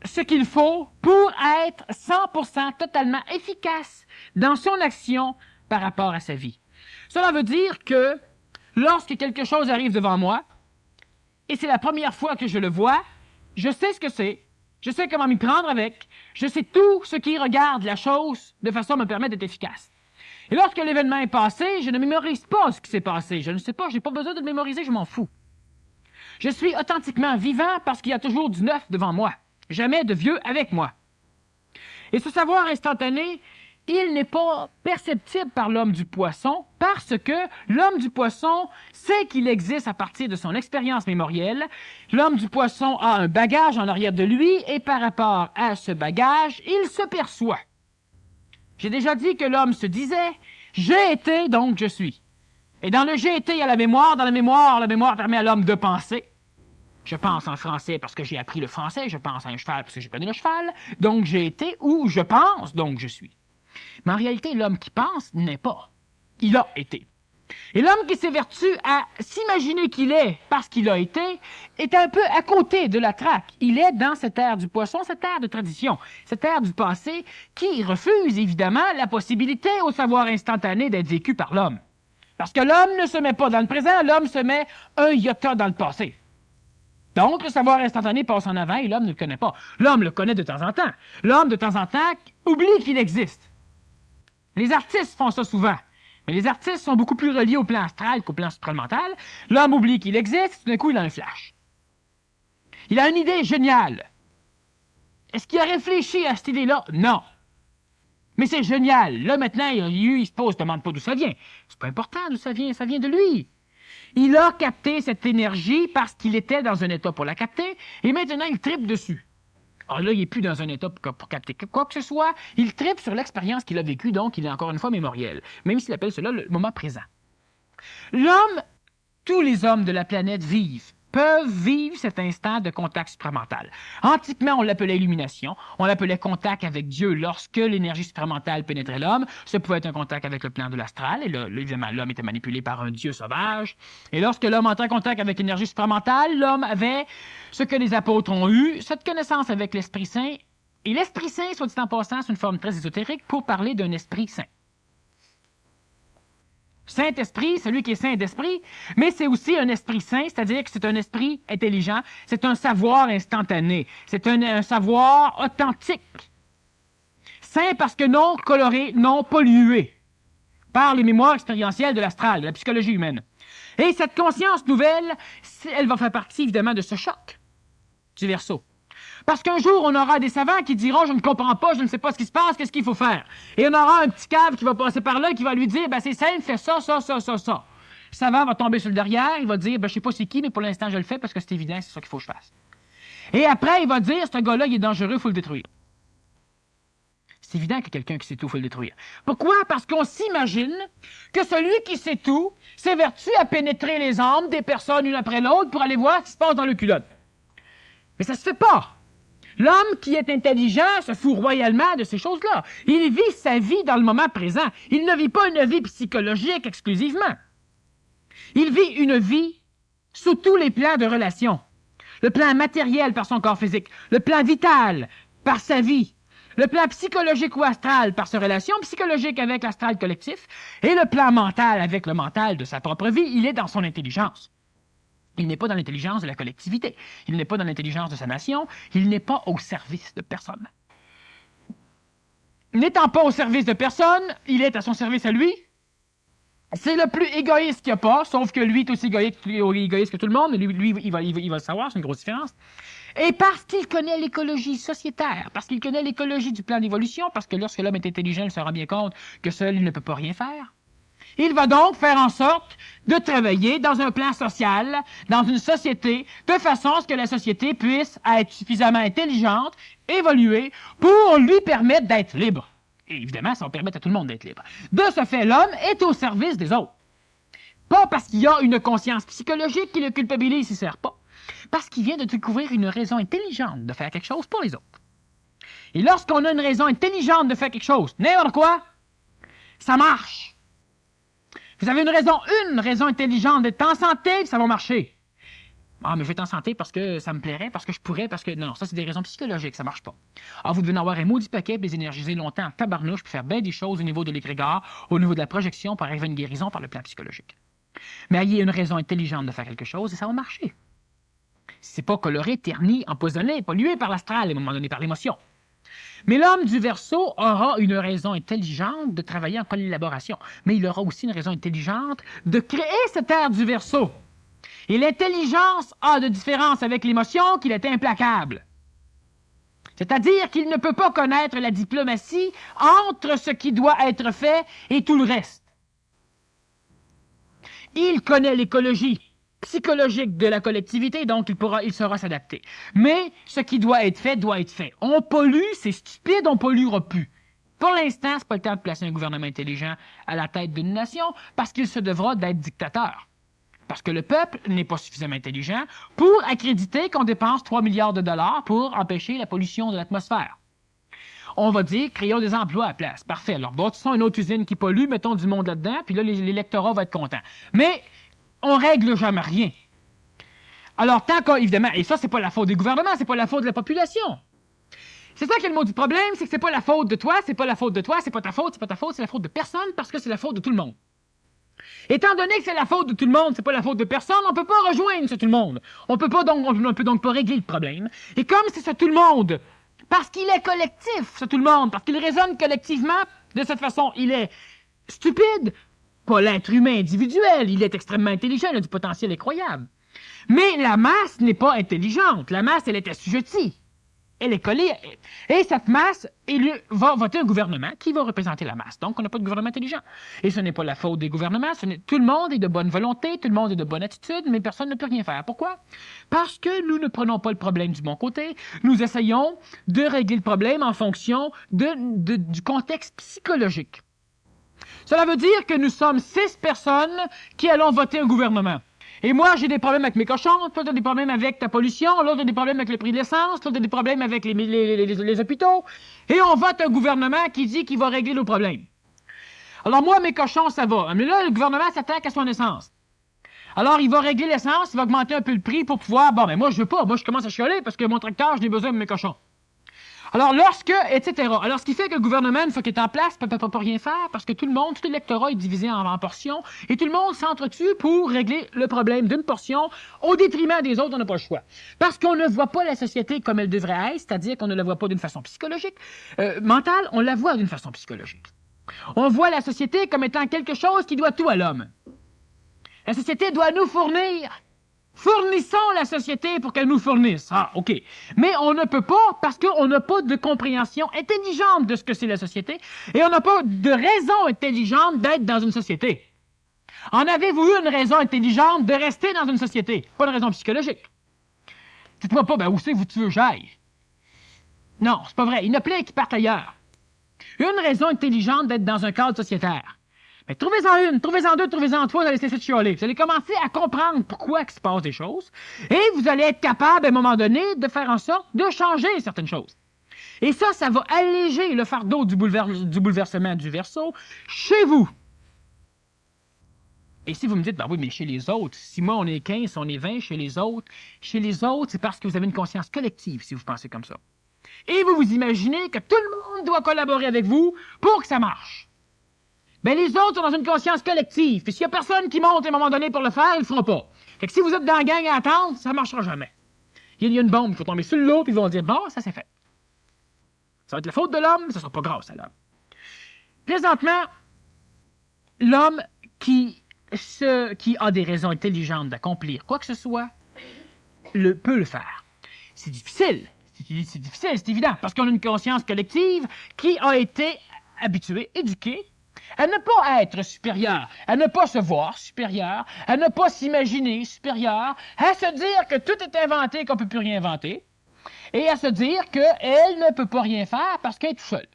ce qu'il faut pour être 100% totalement efficace dans son action par rapport à sa vie. Cela veut dire que lorsque quelque chose arrive devant moi, et c'est la première fois que je le vois, je sais ce que c'est, je sais comment m'y prendre avec, je sais tout ce qui regarde la chose de façon à me permettre d'être efficace. Et lorsque l'événement est passé, je ne mémorise pas ce qui s'est passé. Je ne sais pas, je n'ai pas besoin de le mémoriser, je m'en fous. Je suis authentiquement vivant parce qu'il y a toujours du neuf devant moi. Jamais de vieux avec moi. Et ce savoir instantané, il n'est pas perceptible par l'homme du poisson parce que l'homme du poisson sait qu'il existe à partir de son expérience mémorielle. L'homme du poisson a un bagage en arrière de lui et par rapport à ce bagage, il se perçoit. J'ai déjà dit que l'homme se disait « j'ai été, donc je suis ». Et dans le j'ai été, il y a la mémoire. Dans la mémoire permet à l'homme de penser. Je pense en français parce que j'ai appris le français. Je pense à un cheval parce que j'ai connu le cheval. Donc j'ai été, ou je pense, donc je suis. Mais en réalité, l'homme qui pense n'est pas. Il a été. Et l'homme qui s'évertue à s'imaginer qu'il est parce qu'il a été est un peu à côté de la traque. Il est dans cette ère du poisson, cette ère de tradition, cette ère du passé qui refuse évidemment la possibilité au savoir instantané d'être vécu par l'homme. Parce que l'homme ne se met pas dans le présent, l'homme se met un iota dans le passé. Donc, le savoir instantané passe en avant et l'homme ne le connaît pas. L'homme le connaît de temps en temps. L'homme, de temps en temps, oublie qu'il existe. Les artistes font ça souvent. Mais les artistes sont beaucoup plus reliés au plan astral qu'au plan supramental. L'homme oublie qu'il existe, tout d'un coup, il a un flash. Il a une idée géniale. Est-ce qu'il a réfléchi à cette idée-là? Non. Mais c'est génial. Là, maintenant, il se pose, demande pas d'où ça vient. C'est pas important d'où ça vient de lui. Il a capté cette énergie parce qu'il était dans un état pour la capter, et maintenant, il tripe dessus. Alors là, il n'est plus dans un état pour capter quoi que ce soit. Il tripe sur l'expérience qu'il a vécue, donc il est encore une fois mémoriel, même s'il appelle cela le moment présent. L'homme, tous les hommes de la planète peuvent vivre cet instant de contact supramental. Antiquement, on l'appelait illumination, on l'appelait contact avec Dieu lorsque l'énergie supramentale pénétrait l'homme. Ce pouvait être un contact avec le plan de l'astral, et là, évidemment, l'homme était manipulé par un Dieu sauvage. Et lorsque l'homme entrait en contact avec l'énergie supramentale, l'homme avait ce que les apôtres ont eu, cette connaissance avec l'Esprit Saint. Et l'Esprit Saint, soit dit en passant, c'est une forme très ésotérique pour parler d'un Esprit Saint. Saint-Esprit, celui qui est saint d'esprit, mais c'est aussi un esprit saint, c'est-à-dire que c'est un esprit intelligent, c'est un savoir instantané, c'est un savoir authentique. Saint parce que non coloré, non pollué par les mémoires expérientielles de l'astral, de la psychologie humaine. Et cette conscience nouvelle, elle va faire partie évidemment de ce choc du Verseau. Parce qu'un jour, on aura des savants qui diront « Je ne comprends pas, je ne sais pas ce qui se passe, qu'est-ce qu'il faut faire? » Et on aura un petit cave qui va passer par là et qui va lui dire « C'est simple, fais ça, ça, ça, ça, ça. » Le savant va tomber sur le derrière, il va dire « Je ne sais pas c'est qui, mais pour l'instant, je le fais parce que c'est évident, c'est ça qu'il faut que je fasse. » Et après, il va dire « Ce gars-là, il est dangereux, il faut le détruire. » C'est évident que quelqu'un qui sait tout, il faut le détruire. Pourquoi? Parce qu'on s'imagine que celui qui sait tout s'évertue à pénétrer les âmes des personnes une après l'autre pour aller voir ce qui se passe dans le culotte. Mais ça se fait pas. L'homme qui est intelligent se fout royalement de ces choses-là. Il vit sa vie dans le moment présent. Il ne vit pas une vie psychologique exclusivement. Il vit une vie sous tous les plans de relation. Le plan matériel par son corps physique, le plan vital par sa vie, le plan psychologique ou astral par sa relation psychologique avec l'astral collectif, et le plan mental avec le mental de sa propre vie. Il est dans son intelligence. Il n'est pas dans l'intelligence de la collectivité. Il n'est pas dans l'intelligence de sa nation. Il n'est pas au service de personne. N'étant pas au service de personne, il est à son service à lui. C'est le plus égoïste qu'il n'y a pas, sauf que lui est aussi égoïste que tout le monde, mais lui il va le savoir, c'est une grosse différence. Et parce qu'il connaît l'écologie sociétaire, parce qu'il connaît l'écologie du plan d'évolution, parce que lorsque l'homme est intelligent, il se rend bien compte que seul, il ne peut pas rien faire. Il va donc faire en sorte de travailler dans un plan social, dans une société, de façon à ce que la société puisse être suffisamment intelligente, évoluer, pour lui permettre d'être libre. Et évidemment, ça va permettre à tout le monde d'être libre. De ce fait, l'homme est au service des autres. Pas parce qu'il a une conscience psychologique qui le culpabilise s'il ne sert pas, parce qu'il vient de découvrir une raison intelligente de faire quelque chose pour les autres. Et lorsqu'on a une raison intelligente de faire quelque chose, n'importe quoi, ça marche. Vous avez une raison intelligente d'être en santé, ça va marcher. Ah, mais je vais être en santé parce que ça me plairait, parce que je pourrais, parce que... Non, ça, c'est des raisons psychologiques, ça marche pas. Ah, vous devez en avoir un maudit paquet, puis les énergiser longtemps en tabarnouche, puis faire bien des choses au niveau de l'égrégore, au niveau de la projection, pour arriver à une guérison par le plan psychologique. Mais il y a une raison intelligente de faire quelque chose, et ça va marcher. C'est pas coloré, terni, empoisonné, pollué par l'astral, à un moment donné, par l'émotion. Mais l'homme du Verseau aura une raison intelligente de travailler en collaboration. Mais il aura aussi une raison intelligente de créer cette ère du Verseau. Et l'intelligence a de différence avec l'émotion qu'il est implacable. C'est-à-dire qu'il ne peut pas connaître la diplomatie entre ce qui doit être fait et tout le reste. Il connaît l'écologie psychologique de la collectivité, donc il saura s'adapter. Mais ce qui doit être fait, doit être fait. On pollue, c'est stupide, on polluera plus. Pour l'instant, c'est pas le temps de placer un gouvernement intelligent à la tête d'une nation parce qu'il se devra d'être dictateur. Parce que le peuple n'est pas suffisamment intelligent pour accréditer qu'on dépense 3 milliards de dollars pour empêcher la pollution de l'atmosphère. On va dire, créons des emplois à la place. Parfait. Alors, bâtissons une autre usine qui pollue, mettons du monde là-dedans, puis là, l'électorat va être content. Mais on règle jamais rien. Alors, tant qu'évidemment, et ça, c'est pas la faute des gouvernements, c'est pas la faute de la population. C'est ça qui est le mot du problème, c'est que c'est pas la faute de toi, c'est pas la faute de toi, c'est pas ta faute, c'est pas ta faute, c'est la faute de personne parce que c'est la faute de tout le monde. Étant donné que c'est la faute de tout le monde, c'est pas la faute de personne, on peut pas rejoindre ce tout le monde. On peut donc pas régler le problème. Et comme c'est ce tout le monde, parce qu'il est collectif, ce tout le monde, parce qu'il raisonne collectivement, de cette façon, il est stupide, pas l'être humain individuel, il est extrêmement intelligent, il a du potentiel incroyable. Mais la masse n'est pas intelligente, la masse, elle est assujettie. Elle est collée, et cette masse va voter un gouvernement qui va représenter la masse. Donc, on n'a pas de gouvernement intelligent. Et ce n'est pas la faute des gouvernements, tout le monde est de bonne volonté, tout le monde est de bonne attitude, mais personne ne peut rien faire. Pourquoi? Parce que nous ne prenons pas le problème du bon côté, nous essayons de régler le problème en fonction du contexte psychologique. Cela veut dire que nous sommes 6 personnes qui allons voter un gouvernement. Et moi, j'ai des problèmes avec mes cochons, toi, t'as des problèmes avec ta pollution, l'autre a des problèmes avec le prix de l'essence, l'autre a des problèmes avec les hôpitaux, et on vote un gouvernement qui dit qu'il va régler nos problèmes. Alors moi, mes cochons, ça va. Mais là, le gouvernement s'attaque à son essence. Alors, il va régler l'essence, il va augmenter un peu le prix pour pouvoir... Bon, mais moi, je veux pas. Moi, je commence à chialer parce que mon tracteur, je l'ai besoin de mes cochons. Alors, etc. Alors, ce qui fait que le gouvernement, une fois qu'il est en place, ne peut pas rien faire parce que tout l'électorat est divisé en portions et tout le monde s'entretue pour régler le problème d'une portion au détriment des autres, on n'a pas le choix. Parce qu'on ne voit pas la société comme elle devrait être, c'est-à-dire qu'on ne la voit pas d'une façon psychologique, mentale, on la voit d'une façon psychologique. On voit la société comme étant quelque chose qui doit tout à l'homme. La société doit nous fournir. Fournissons la société pour qu'elle nous fournisse. Ah, OK. Mais on ne peut pas parce qu'on n'a pas de compréhension intelligente de ce que c'est la société et on n'a pas de raison intelligente d'être dans une société. En avez-vous eu une raison intelligente de rester dans une société? Pas de raison psychologique. Dites-moi pas, où c'est que tu veux que j'aille? Non, c'est pas vrai. Il y en a plein qui partent ailleurs. Une raison intelligente d'être dans un cadre sociétaire. Mais trouvez-en une, trouvez-en deux, trouvez-en trois, vous allez cesser de chialer. Vous allez commencer à comprendre pourquoi il se passe des choses et vous allez être capable, à un moment donné, de faire en sorte de changer certaines choses. Et ça va alléger le fardeau du bouleversement du verseau chez vous. Et si vous me dites, oui, mais chez les autres, si moi on est 15, on est 20, chez les autres, c'est parce que vous avez une conscience collective si vous pensez comme ça. Et vous vous imaginez que tout le monde doit collaborer avec vous pour que ça marche. Les autres sont dans une conscience collective. Puis s'il y a personne qui monte à un moment donné pour le faire, ils le feront pas. Fait que si vous êtes dans la gang à attendre, ça marchera jamais. Il y a une bombe, il faut tomber sur l'eau, puis ils vont dire, ça c'est fait. Ça va être la faute de l'homme, mais ça sera pas grâce à l'homme. Présentement, l'homme qui a des raisons intelligentes d'accomplir quoi que ce soit, peut le faire. C'est difficile. C'est évident, parce qu'on a une conscience collective qui a été habituée, éduquée, à ne pas être supérieur, à ne pas se voir supérieur, à ne pas s'imaginer supérieur, à se dire que tout est inventé, qu'on ne peut plus rien inventer, et à se dire qu'elle ne peut pas rien faire parce qu'elle est tout seule.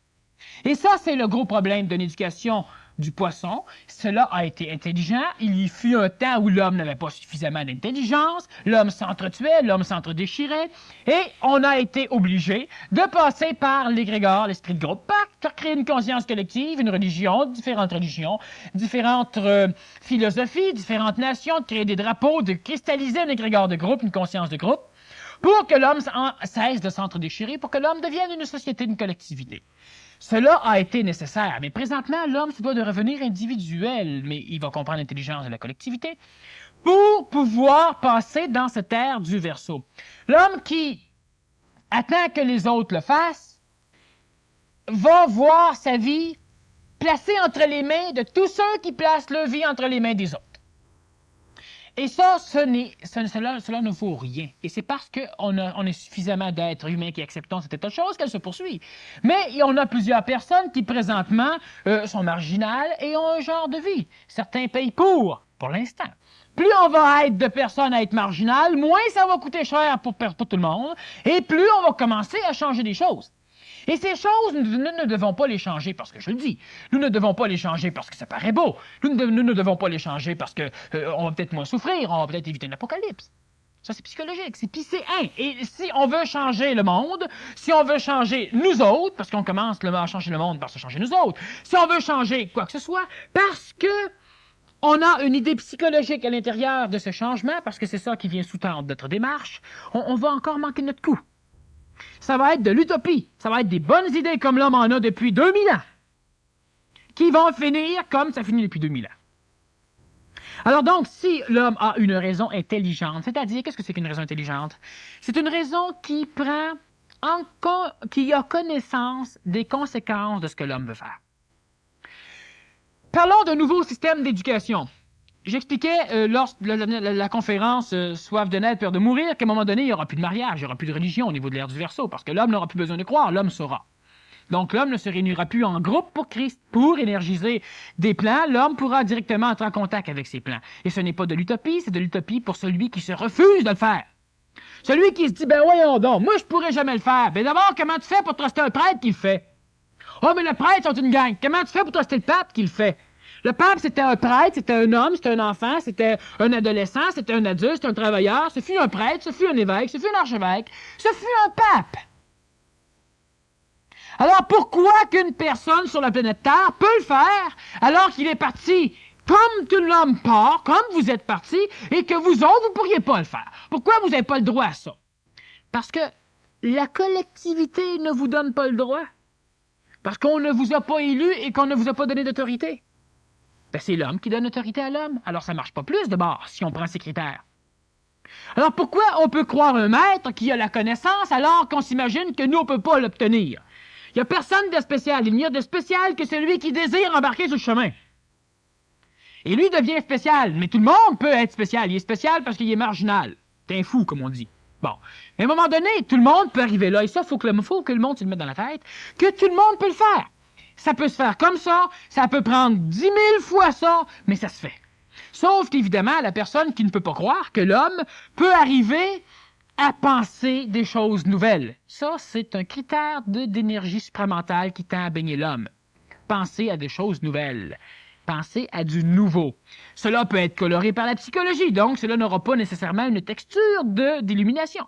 Et ça, c'est le gros problème de l'éducation du poisson. Cela a été intelligent. Il y fut un temps où l'homme n'avait pas suffisamment d'intelligence, l'homme s'entretuait, l'homme s'entredéchirait, et on a été obligé de passer par l'égrégore, l'esprit de groupe, pour créer une conscience collective, une religion, différentes philosophies, différentes nations, de créer des drapeaux, de cristalliser un égrégore de groupe, une conscience de groupe, pour que l'homme cesse de s'entredéchirer, pour que l'homme devienne une société, une collectivité. Cela a été nécessaire, mais présentement, l'homme se doit de revenir individuel, mais il va comprendre l'intelligence de la collectivité, pour pouvoir passer dans cette ère du Verseau. L'homme qui attend que les autres le fassent va voir sa vie placée entre les mains de tous ceux qui placent leur vie entre les mains des autres. Et ça, cela ne vaut rien. Et c'est parce qu'on est suffisamment d'êtres humains qui acceptons cette état de choses qu'elle se poursuit. Mais on a plusieurs personnes qui, présentement, sont marginales et ont un genre de vie. Certains payent pour l'instant. Plus on va être de personnes à être marginales, moins ça va coûter cher pour tout le monde, et plus on va commencer à changer des choses. Et ces choses, nous ne devons pas les changer parce que je le dis. Nous ne devons pas les changer parce que ça paraît beau. Nous ne devons pas les changer parce que on va peut-être moins souffrir, on va peut-être éviter un apocalypse. Ça, c'est psychologique, c'est piscéen. Et si on veut changer le monde, si on veut changer nous autres, parce qu'on commence à changer le monde par se changer nous autres, si on veut changer quoi que ce soit, parce que on a une idée psychologique à l'intérieur de ce changement, parce que c'est ça qui vient sous-tendre notre démarche, on va encore manquer notre coup. Ça va être de l'utopie, ça va être des bonnes idées comme l'homme en a depuis 2000 ans, qui vont finir comme ça finit depuis 2000 ans. Alors donc, si l'homme a une raison intelligente, c'est-à-dire, qu'est-ce que c'est qu'une raison intelligente? C'est une raison qui qui a connaissance des conséquences de ce que l'homme veut faire. Parlons d'un nouveau système d'éducation. J'expliquais lors de la conférence Soif de naître, peur de mourir, qu'à un moment donné, il n'y aura plus de mariage, il n'y aura plus de religion au niveau de l'ère du Verseau, parce que l'homme n'aura plus besoin de croire, l'homme saura. Donc l'homme ne se réunira plus en groupe pour Christ, pour énergiser des plans. L'homme pourra directement entrer en contact avec ces plans. Et ce n'est pas de l'utopie, c'est de l'utopie pour celui qui se refuse de le faire. Celui qui se dit, ben voyons donc, moi je pourrais jamais le faire. Ben d'abord, comment tu fais pour te rester un prêtre qui le fait? Oh, mais le prêtre sont une gang. Comment tu fais pour te rester le pape qui le fait? Le pape, c'était un prêtre, c'était un homme, c'était un enfant, c'était un adolescent, c'était un adulte, c'était un travailleur. Ce fut un prêtre, ce fut un évêque, ce fut un archevêque, ce fut un pape. Alors pourquoi qu'une personne sur la planète Terre peut le faire alors qu'il est parti comme tout l'homme part, comme vous êtes parti, et que vous autres, vous ne pourriez pas le faire? Pourquoi vous n'avez pas le droit à ça? Parce que la collectivité ne vous donne pas le droit. Parce qu'on ne vous a pas élu et qu'on ne vous a pas donné d'autorité. Ben, c'est l'homme qui donne l'autorité à l'homme. Alors ça ne marche pas plus de bord si on prend ces critères. Alors pourquoi on peut croire un maître qui a la connaissance alors qu'on s'imagine que nous, on ne peut pas l'obtenir? Il n'y a personne de spécial. Il n'y a de spécial que celui qui désire embarquer sur le chemin. Et lui devient spécial. Mais tout le monde peut être spécial. Il est spécial parce qu'il est marginal. C'est un fou, comme on dit. Bon. Mais à un moment donné, tout le monde peut arriver là. Et ça, il faut que le monde se le mette dans la tête, que tout le monde peut le faire. Ça peut se faire comme ça peut prendre 10 000 fois ça, mais ça se fait. Sauf qu'évidemment, la personne qui ne peut pas croire que l'homme peut arriver à penser des choses nouvelles. Ça, c'est un critère d'énergie supramentale qui tend à baigner l'homme. Penser à des choses nouvelles. Penser à du nouveau. Cela peut être coloré par la psychologie, donc cela n'aura pas nécessairement une texture d'illumination.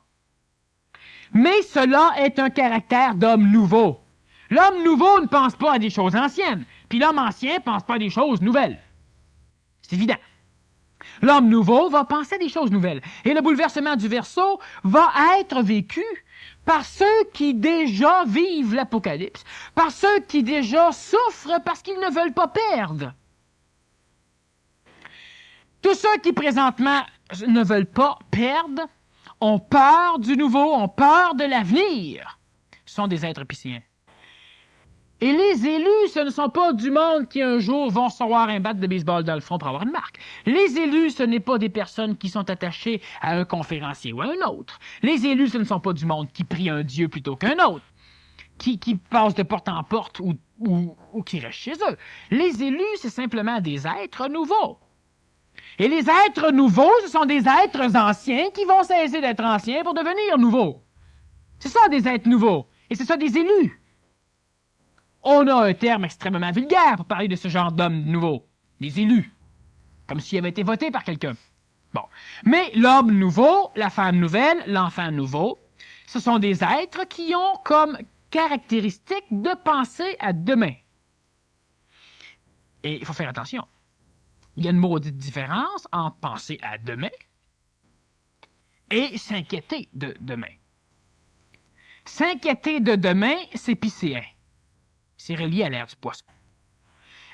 Mais cela est un caractère d'homme nouveau. L'homme nouveau ne pense pas à des choses anciennes, puis l'homme ancien ne pense pas à des choses nouvelles. C'est évident. L'homme nouveau va penser à des choses nouvelles. Et le bouleversement du Verseau va être vécu par ceux qui déjà vivent l'Apocalypse, par ceux qui déjà souffrent parce qu'ils ne veulent pas perdre. Tous ceux qui présentement ne veulent pas perdre ont peur du nouveau, ont peur de l'avenir, sont des êtres pisciens. Et les élus, ce ne sont pas du monde qui un jour vont recevoir un bat de baseball dans le front pour avoir une marque. Les élus, ce n'est pas des personnes qui sont attachées à un conférencier ou à un autre. Les élus, ce ne sont pas du monde qui prie un Dieu plutôt qu'un autre, qui passe de porte en porte ou qui reste chez eux. Les élus, c'est simplement des êtres nouveaux. Et les êtres nouveaux, ce sont des êtres anciens qui vont cesser d'être anciens pour devenir nouveaux. C'est ça, des êtres nouveaux. Et c'est ça, des élus. On a un terme extrêmement vulgaire pour parler de ce genre d'hommes nouveaux. Les élus. Comme s'ils avaient été votés par quelqu'un. Bon. Mais l'homme nouveau, la femme nouvelle, l'enfant nouveau, ce sont des êtres qui ont comme caractéristique de penser à demain. Et il faut faire attention. Il y a une maudite différence entre penser à demain et s'inquiéter de demain. S'inquiéter de demain, c'est piscéen. C'est relié à l'ère du poisson.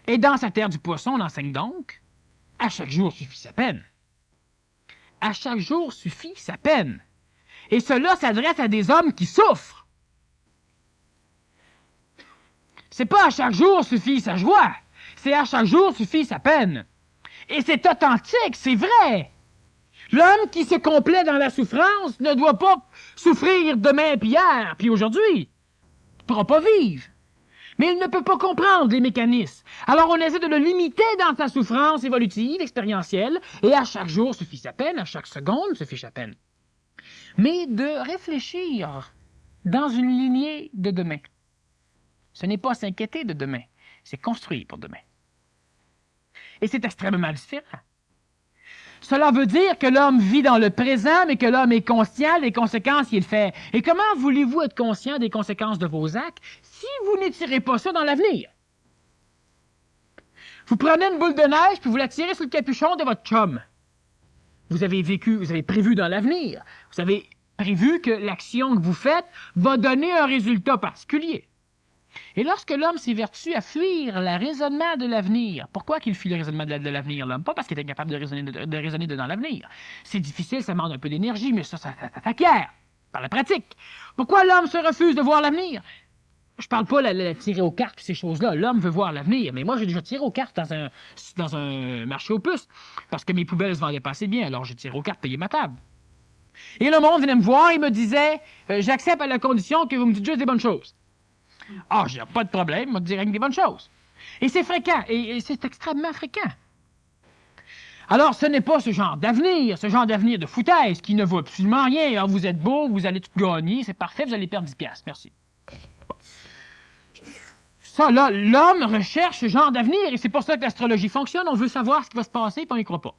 Et dans cette ère du poisson, on enseigne donc, à chaque jour suffit sa peine. À chaque jour suffit sa peine. Et cela s'adresse à des hommes qui souffrent. C'est pas à chaque jour suffit sa joie, c'est à chaque jour suffit sa peine. Et c'est authentique, c'est vrai. L'homme qui se complaît dans la souffrance ne doit pas souffrir demain puis hier puis aujourd'hui. Il ne pourra pas vivre. Mais il ne peut pas comprendre les mécanismes. Alors on essaie de le limiter dans sa souffrance évolutive, expérientielle, et à chaque jour suffit sa peine, à chaque seconde suffit sa peine. Mais de réfléchir dans une lignée de demain. Ce n'est pas s'inquiéter de demain, c'est construire pour demain. Et c'est extrêmement différent. Cela veut dire que l'homme vit dans le présent, mais que l'homme est conscient des conséquences qu'il fait. Et comment voulez-vous être conscient des conséquences de vos actes si vous n'étirez pas ça dans l'avenir? Vous prenez une boule de neige puis vous la tirez sur le capuchon de votre chum. Vous avez prévu dans l'avenir. Vous avez prévu que l'action que vous faites va donner un résultat particulier. Et lorsque l'homme s'évertue à fuir le raisonnement de l'avenir, pourquoi qu'il fuit le raisonnement de l'avenir, l'homme? Pas parce qu'il est incapable de raisonner dans l'avenir. C'est difficile, ça demande un peu d'énergie, mais ça s'acquiert par la pratique. Pourquoi l'homme se refuse de voir l'avenir? Je parle pas de tirer aux cartes ces choses-là. L'homme veut voir l'avenir. Mais moi, j'ai déjà tiré aux cartes dans un marché aux puces parce que mes poubelles se vendaient pas assez bien. Alors, j'ai tiré aux cartes, payé ma table. Et le monde venait me voir et me disait j'accepte à la condition que vous me dites juste des bonnes choses. Ah, j'ai pas de problème, moi, de dire rien que des bonnes choses. Et c'est fréquent, et c'est extrêmement fréquent. Alors, ce n'est pas ce genre d'avenir de foutaise qui ne vaut absolument rien. Alors, vous êtes beau, vous allez tout gagner, c'est parfait, vous allez perdre 10 piastres. Merci. Ça, là, l'homme recherche ce genre d'avenir, et c'est pour ça que l'astrologie fonctionne. On veut savoir ce qui va se passer, puis on n'y croit pas.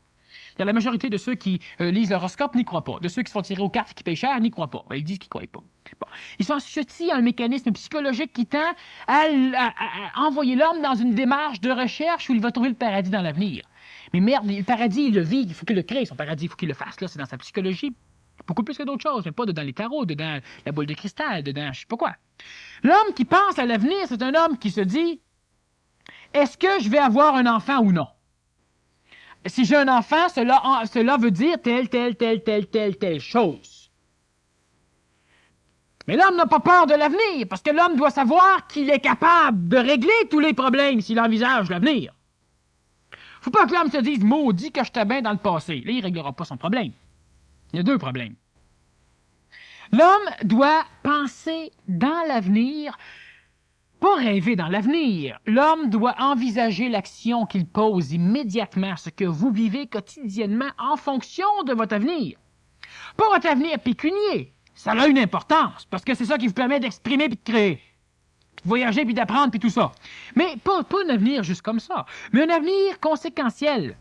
La majorité de ceux qui lisent l'horoscope n'y croient pas. De ceux qui se font tirer aux cartes et qui payent cher n'y croient pas. Ben, ils disent qu'ils ne croient pas. Bon. Ils sont assujettis à un mécanisme psychologique qui tend à envoyer l'homme dans une démarche de recherche où il va trouver le paradis dans l'avenir. Mais merde, le paradis, il le vit, il faut qu'il le crée, son paradis, il faut qu'il le fasse. Là, c'est dans sa psychologie. Beaucoup plus que d'autres choses, mais pas dedans les tarots, dedans la boule de cristal, dedans je sais pas quoi. L'homme qui pense à l'avenir, c'est un homme qui se dit « Est-ce que je vais avoir un enfant ou non? » Si j'ai un enfant, cela veut dire telle chose. Mais l'homme n'a pas peur de l'avenir, parce que l'homme doit savoir qu'il est capable de régler tous les problèmes s'il envisage l'avenir. Faut pas que l'homme se dise « Maudit que j'étais bien dans le passé ». Là, il ne réglera pas son problème. Il y a deux problèmes. L'homme doit penser dans l'avenir, pas rêver dans l'avenir. L'homme doit envisager l'action qu'il pose immédiatement, ce que vous vivez quotidiennement en fonction de votre avenir. Pas votre avenir pécunier. Ça a une importance, parce que c'est ça qui vous permet d'exprimer puis de créer. Puis de voyager puis d'apprendre puis tout ça. Mais pas un avenir juste comme ça, mais un avenir conséquentiel.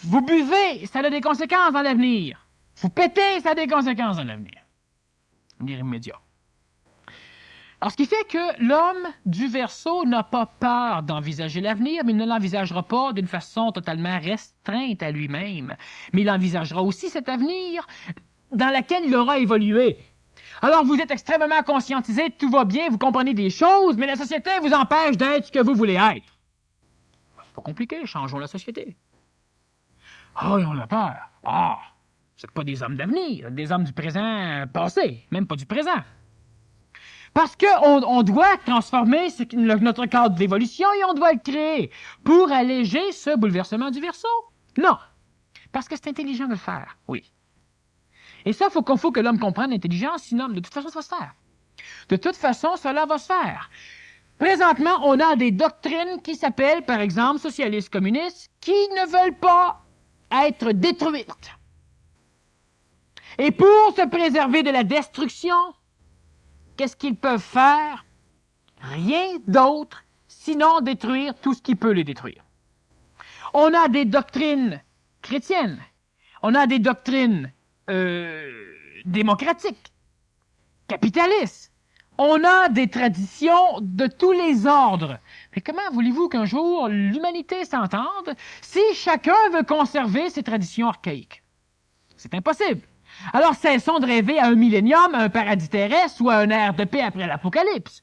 Vous buvez, ça a des conséquences dans l'avenir. Vous pétez, ça a des conséquences dans l'avenir. Avenir immédiat. Alors, ce qui fait que l'homme du Verseau n'a pas peur d'envisager l'avenir, mais il ne l'envisagera pas d'une façon totalement restreinte à lui-même. Mais il envisagera aussi cet avenir dans lequel il aura évolué. Alors, vous êtes extrêmement conscientisé, tout va bien, vous comprenez des choses, mais la société vous empêche d'être ce que vous voulez être. Pas compliqué, changeons la société. Ah, ils ont la peur. Ah, vous n'êtes pas des hommes d'avenir, des hommes du présent passé, même pas du présent. Parce qu'on doit transformer notre cadre d'évolution et on doit le créer pour alléger ce bouleversement du Verseau. Non. Parce que c'est intelligent de le faire, oui. Et ça, il faut que l'homme comprenne l'intelligence, sinon, de toute façon, ça va se faire. De toute façon, cela va se faire. Présentement, on a des doctrines qui s'appellent, par exemple, socialistes communistes, qui ne veulent pas être détruites. Et pour se préserver de la destruction, qu'est-ce qu'ils peuvent faire? Rien d'autre, sinon détruire tout ce qui peut les détruire. On a des doctrines chrétiennes, on a des doctrines démocratiques, capitalistes, on a des traditions de tous les ordres. Mais comment voulez-vous qu'un jour l'humanité s'entende si chacun veut conserver ses traditions archaïques? C'est impossible. Alors cessons de rêver à un millénium, à un paradis terrestre ou à un ère de paix après l'apocalypse.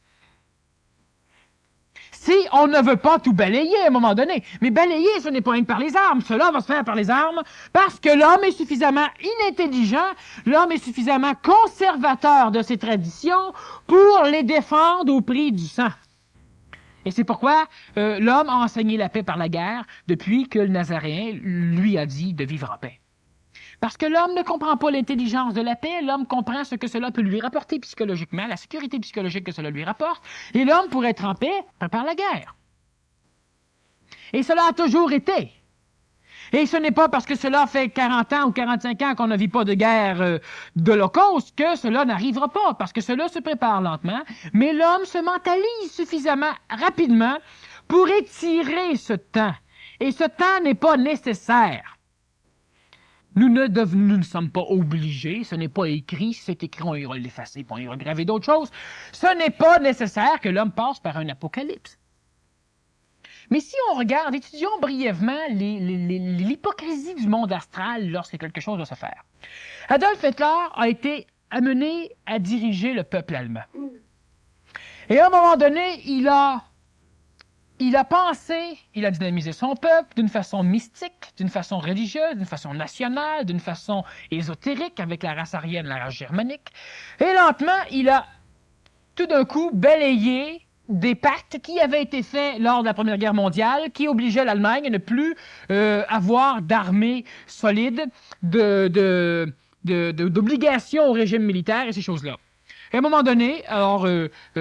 Si on ne veut pas tout balayer à un moment donné, mais balayer, ce n'est pas rien que par les armes. Cela va se faire par les armes parce que l'homme est suffisamment inintelligent, l'homme est suffisamment conservateur de ses traditions pour les défendre au prix du sang. Et c'est pourquoi l'homme a enseigné la paix par la guerre depuis que le Nazaréen lui a dit de vivre en paix. Parce que l'homme ne comprend pas l'intelligence de la paix, l'homme comprend ce que cela peut lui rapporter psychologiquement, la sécurité psychologique que cela lui rapporte, et l'homme, pour être en paix, prépare la guerre. Et cela a toujours été. Et ce n'est pas parce que cela fait 40 ans ou 45 ans qu'on ne vit pas de guerre d'Holocauste que cela n'arrivera pas, parce que cela se prépare lentement, mais l'homme se mentalise suffisamment rapidement pour étirer ce temps. Et ce temps n'est pas nécessaire. Nous ne sommes pas obligés, ce n'est pas écrit, si c'est écrit, on ira l'effacer, puis on ira graver d'autres choses. Ce n'est pas nécessaire que l'homme passe par un apocalypse. Mais si on regarde, étudions brièvement l'hypocrisie du monde astral lorsque quelque chose doit se faire. Adolf Hitler a été amené à diriger le peuple allemand. Et à un moment donné, il a pensé, il a dynamisé son peuple d'une façon mystique, d'une façon religieuse, d'une façon nationale, d'une façon ésotérique avec la race aryenne, la race germanique. Et lentement, il a tout d'un coup balayé des pactes qui avaient été faits lors de la Première Guerre mondiale, qui obligeaient l'Allemagne à ne plus avoir d'armée solide, d'obligations au régime militaire et ces choses-là. Et à un moment donné, alors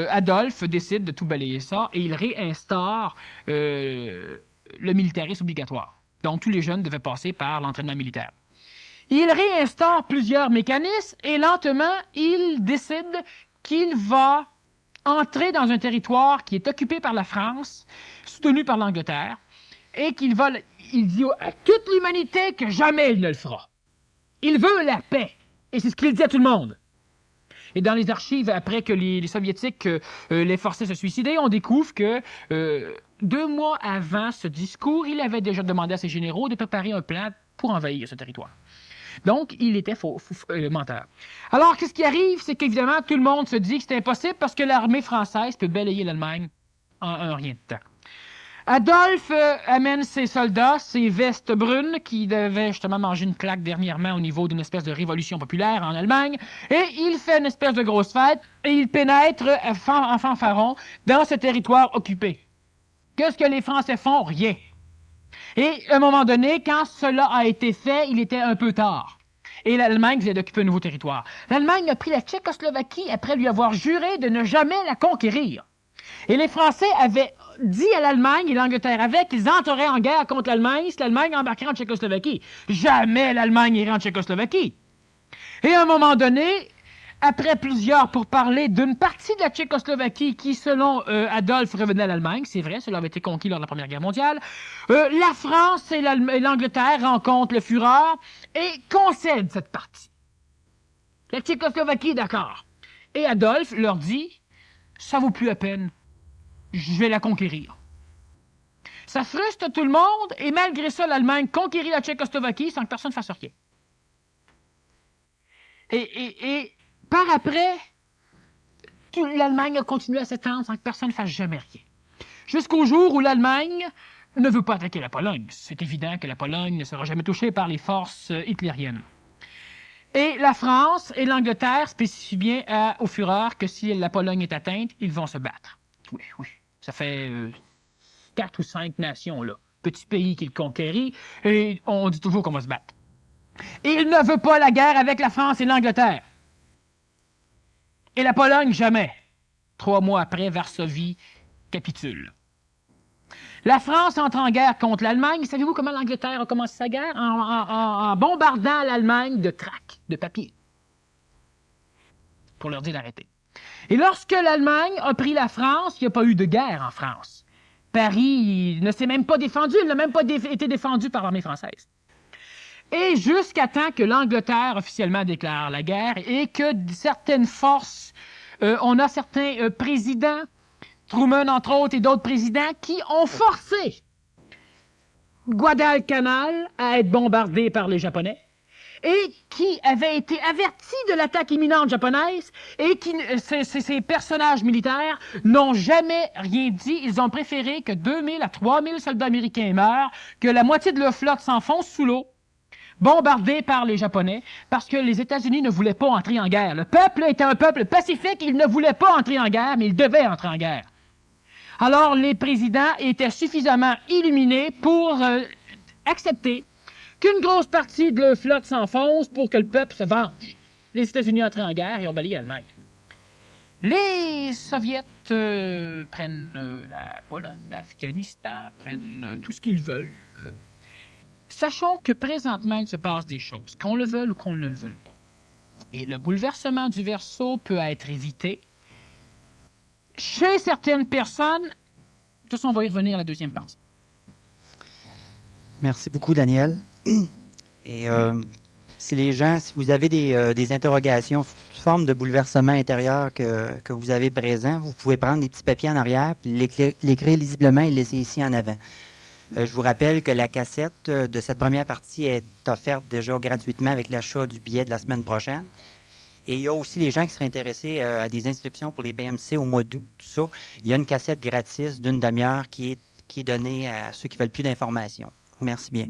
Adolphe décide de tout balayer ça et il réinstaure le militarisme obligatoire. Donc tous les jeunes devaient passer par l'entraînement militaire. Il réinstaure plusieurs mécanismes et lentement, il décide qu'il va entrer dans un territoire qui est occupé par la France, soutenu par l'Angleterre, et il dit à toute l'humanité que jamais il ne le fera. Il veut la paix. Et c'est ce qu'il dit à tout le monde. Et dans les archives, après que les Soviétiques les forçaient à se suicider, on découvre que 2 mois avant ce discours, il avait déjà demandé à ses généraux de préparer un plan pour envahir ce territoire. Donc, il était menteur. Alors, qu'est-ce qui arrive? C'est qu'évidemment, tout le monde se dit que c'est impossible parce que l'armée française peut balayer l'Allemagne en un rien de temps. Adolphe amène ses soldats, ses vestes brunes, qui devaient justement manger une claque dernièrement au niveau d'une espèce de révolution populaire en Allemagne, et il fait une espèce de grosse fête, et il pénètre en fanfaron dans ce territoire occupé. Qu'est-ce que les Français font? Rien. Et à un moment donné, quand cela a été fait, il était un peu tard. Et l'Allemagne venait d'occuper un nouveau territoire. L'Allemagne a pris la Tchécoslovaquie après lui avoir juré de ne jamais la conquérir. Et les Français avaient dit à l'Allemagne et l'Angleterre avec qu'ils entreraient en guerre contre l'Allemagne si l'Allemagne embarquerait en Tchécoslovaquie. Jamais l'Allemagne irait en Tchécoslovaquie. Et à un moment donné, après plusieurs pourparlers d'une partie de la Tchécoslovaquie qui, selon Adolphe, revenait à l'Allemagne, c'est vrai, cela avait été conquis lors de la Première Guerre mondiale, la France et l'Angleterre rencontrent le Führer et concèdent cette partie. La Tchécoslovaquie, d'accord. Et Adolphe leur dit, ça vaut plus la peine, je vais la conquérir. Ça frustre tout le monde et malgré ça, l'Allemagne conquérit la Tchécoslovaquie sans que personne ne fasse rien. Et par après, l'Allemagne a continué à s'étendre sans que personne ne fasse jamais rien. Jusqu'au jour où l'Allemagne ne veut pas attaquer la Pologne. C'est évident que la Pologne ne sera jamais touchée par les forces hitlériennes. Et la France et l'Angleterre spécifient bien au Führer que si la Pologne est atteinte, ils vont se battre. Oui, oui. Ça fait 4 ou 5 nations, là. Petit pays qui le conquérit, et on dit toujours qu'on va se battre. Et il ne veut pas la guerre avec la France et l'Angleterre. Et la Pologne, jamais. 3 mois après, Varsovie capitule. La France entre en guerre contre l'Allemagne. Savez-vous comment l'Angleterre a commencé sa guerre? En bombardant l'Allemagne de tracts, de papier. Pour leur dire d'arrêter. Et lorsque l'Allemagne a pris la France, il n'y a pas eu de guerre en France. Paris ne s'est même pas défendu, il n'a même pas été défendu par l'armée française. Et jusqu'à temps que l'Angleterre officiellement déclare la guerre et que certaines forces, on a certains présidents, Truman entre autres et d'autres présidents, qui ont forcé Guadalcanal à être bombardé par les Japonais et qui avaient été avertis de l'attaque imminente japonaise et qui, ces personnages militaires n'ont jamais rien dit. Ils ont préféré que 2000 à 3000 soldats américains meurent, que la moitié de leur flotte s'enfonce sous l'eau, bombardés par les Japonais, parce que les États-Unis ne voulaient pas entrer en guerre. Le peuple était un peuple pacifique, il ne voulait pas entrer en guerre, mais il devait entrer en guerre. Alors, les présidents étaient suffisamment illuminés pour accepter qu'une grosse partie de leur flotte s'enfonce pour que le peuple se venge. Les États-Unis entraient en guerre et ont balayé l'Allemagne. Les Soviets prennent la Pologne, l'Afghanistan, prennent tout ce qu'ils veulent. Sachons que présentement, il se passe des choses, qu'on le veuille ou qu'on ne le veuille pas. Et le bouleversement du Verseau peut être évité. Chez certaines personnes, tout ça, on va y revenir à la deuxième partie. Merci beaucoup, Daniel. Et si vous avez des interrogations sous forme de bouleversement intérieur que vous avez présent, vous pouvez prendre des petits papiers en arrière, puis l'écrire lisiblement et le laisser ici en avant. Je vous rappelle que la cassette de cette première partie est offerte déjà gratuitement avec l'achat du billet de la semaine prochaine. Et il y a aussi les gens qui seraient intéressés à des inscriptions pour les BMC au mois d'août, tout ça. Il y a une cassette gratis d'une demi-heure qui est donnée à ceux qui veulent plus d'informations. Merci bien.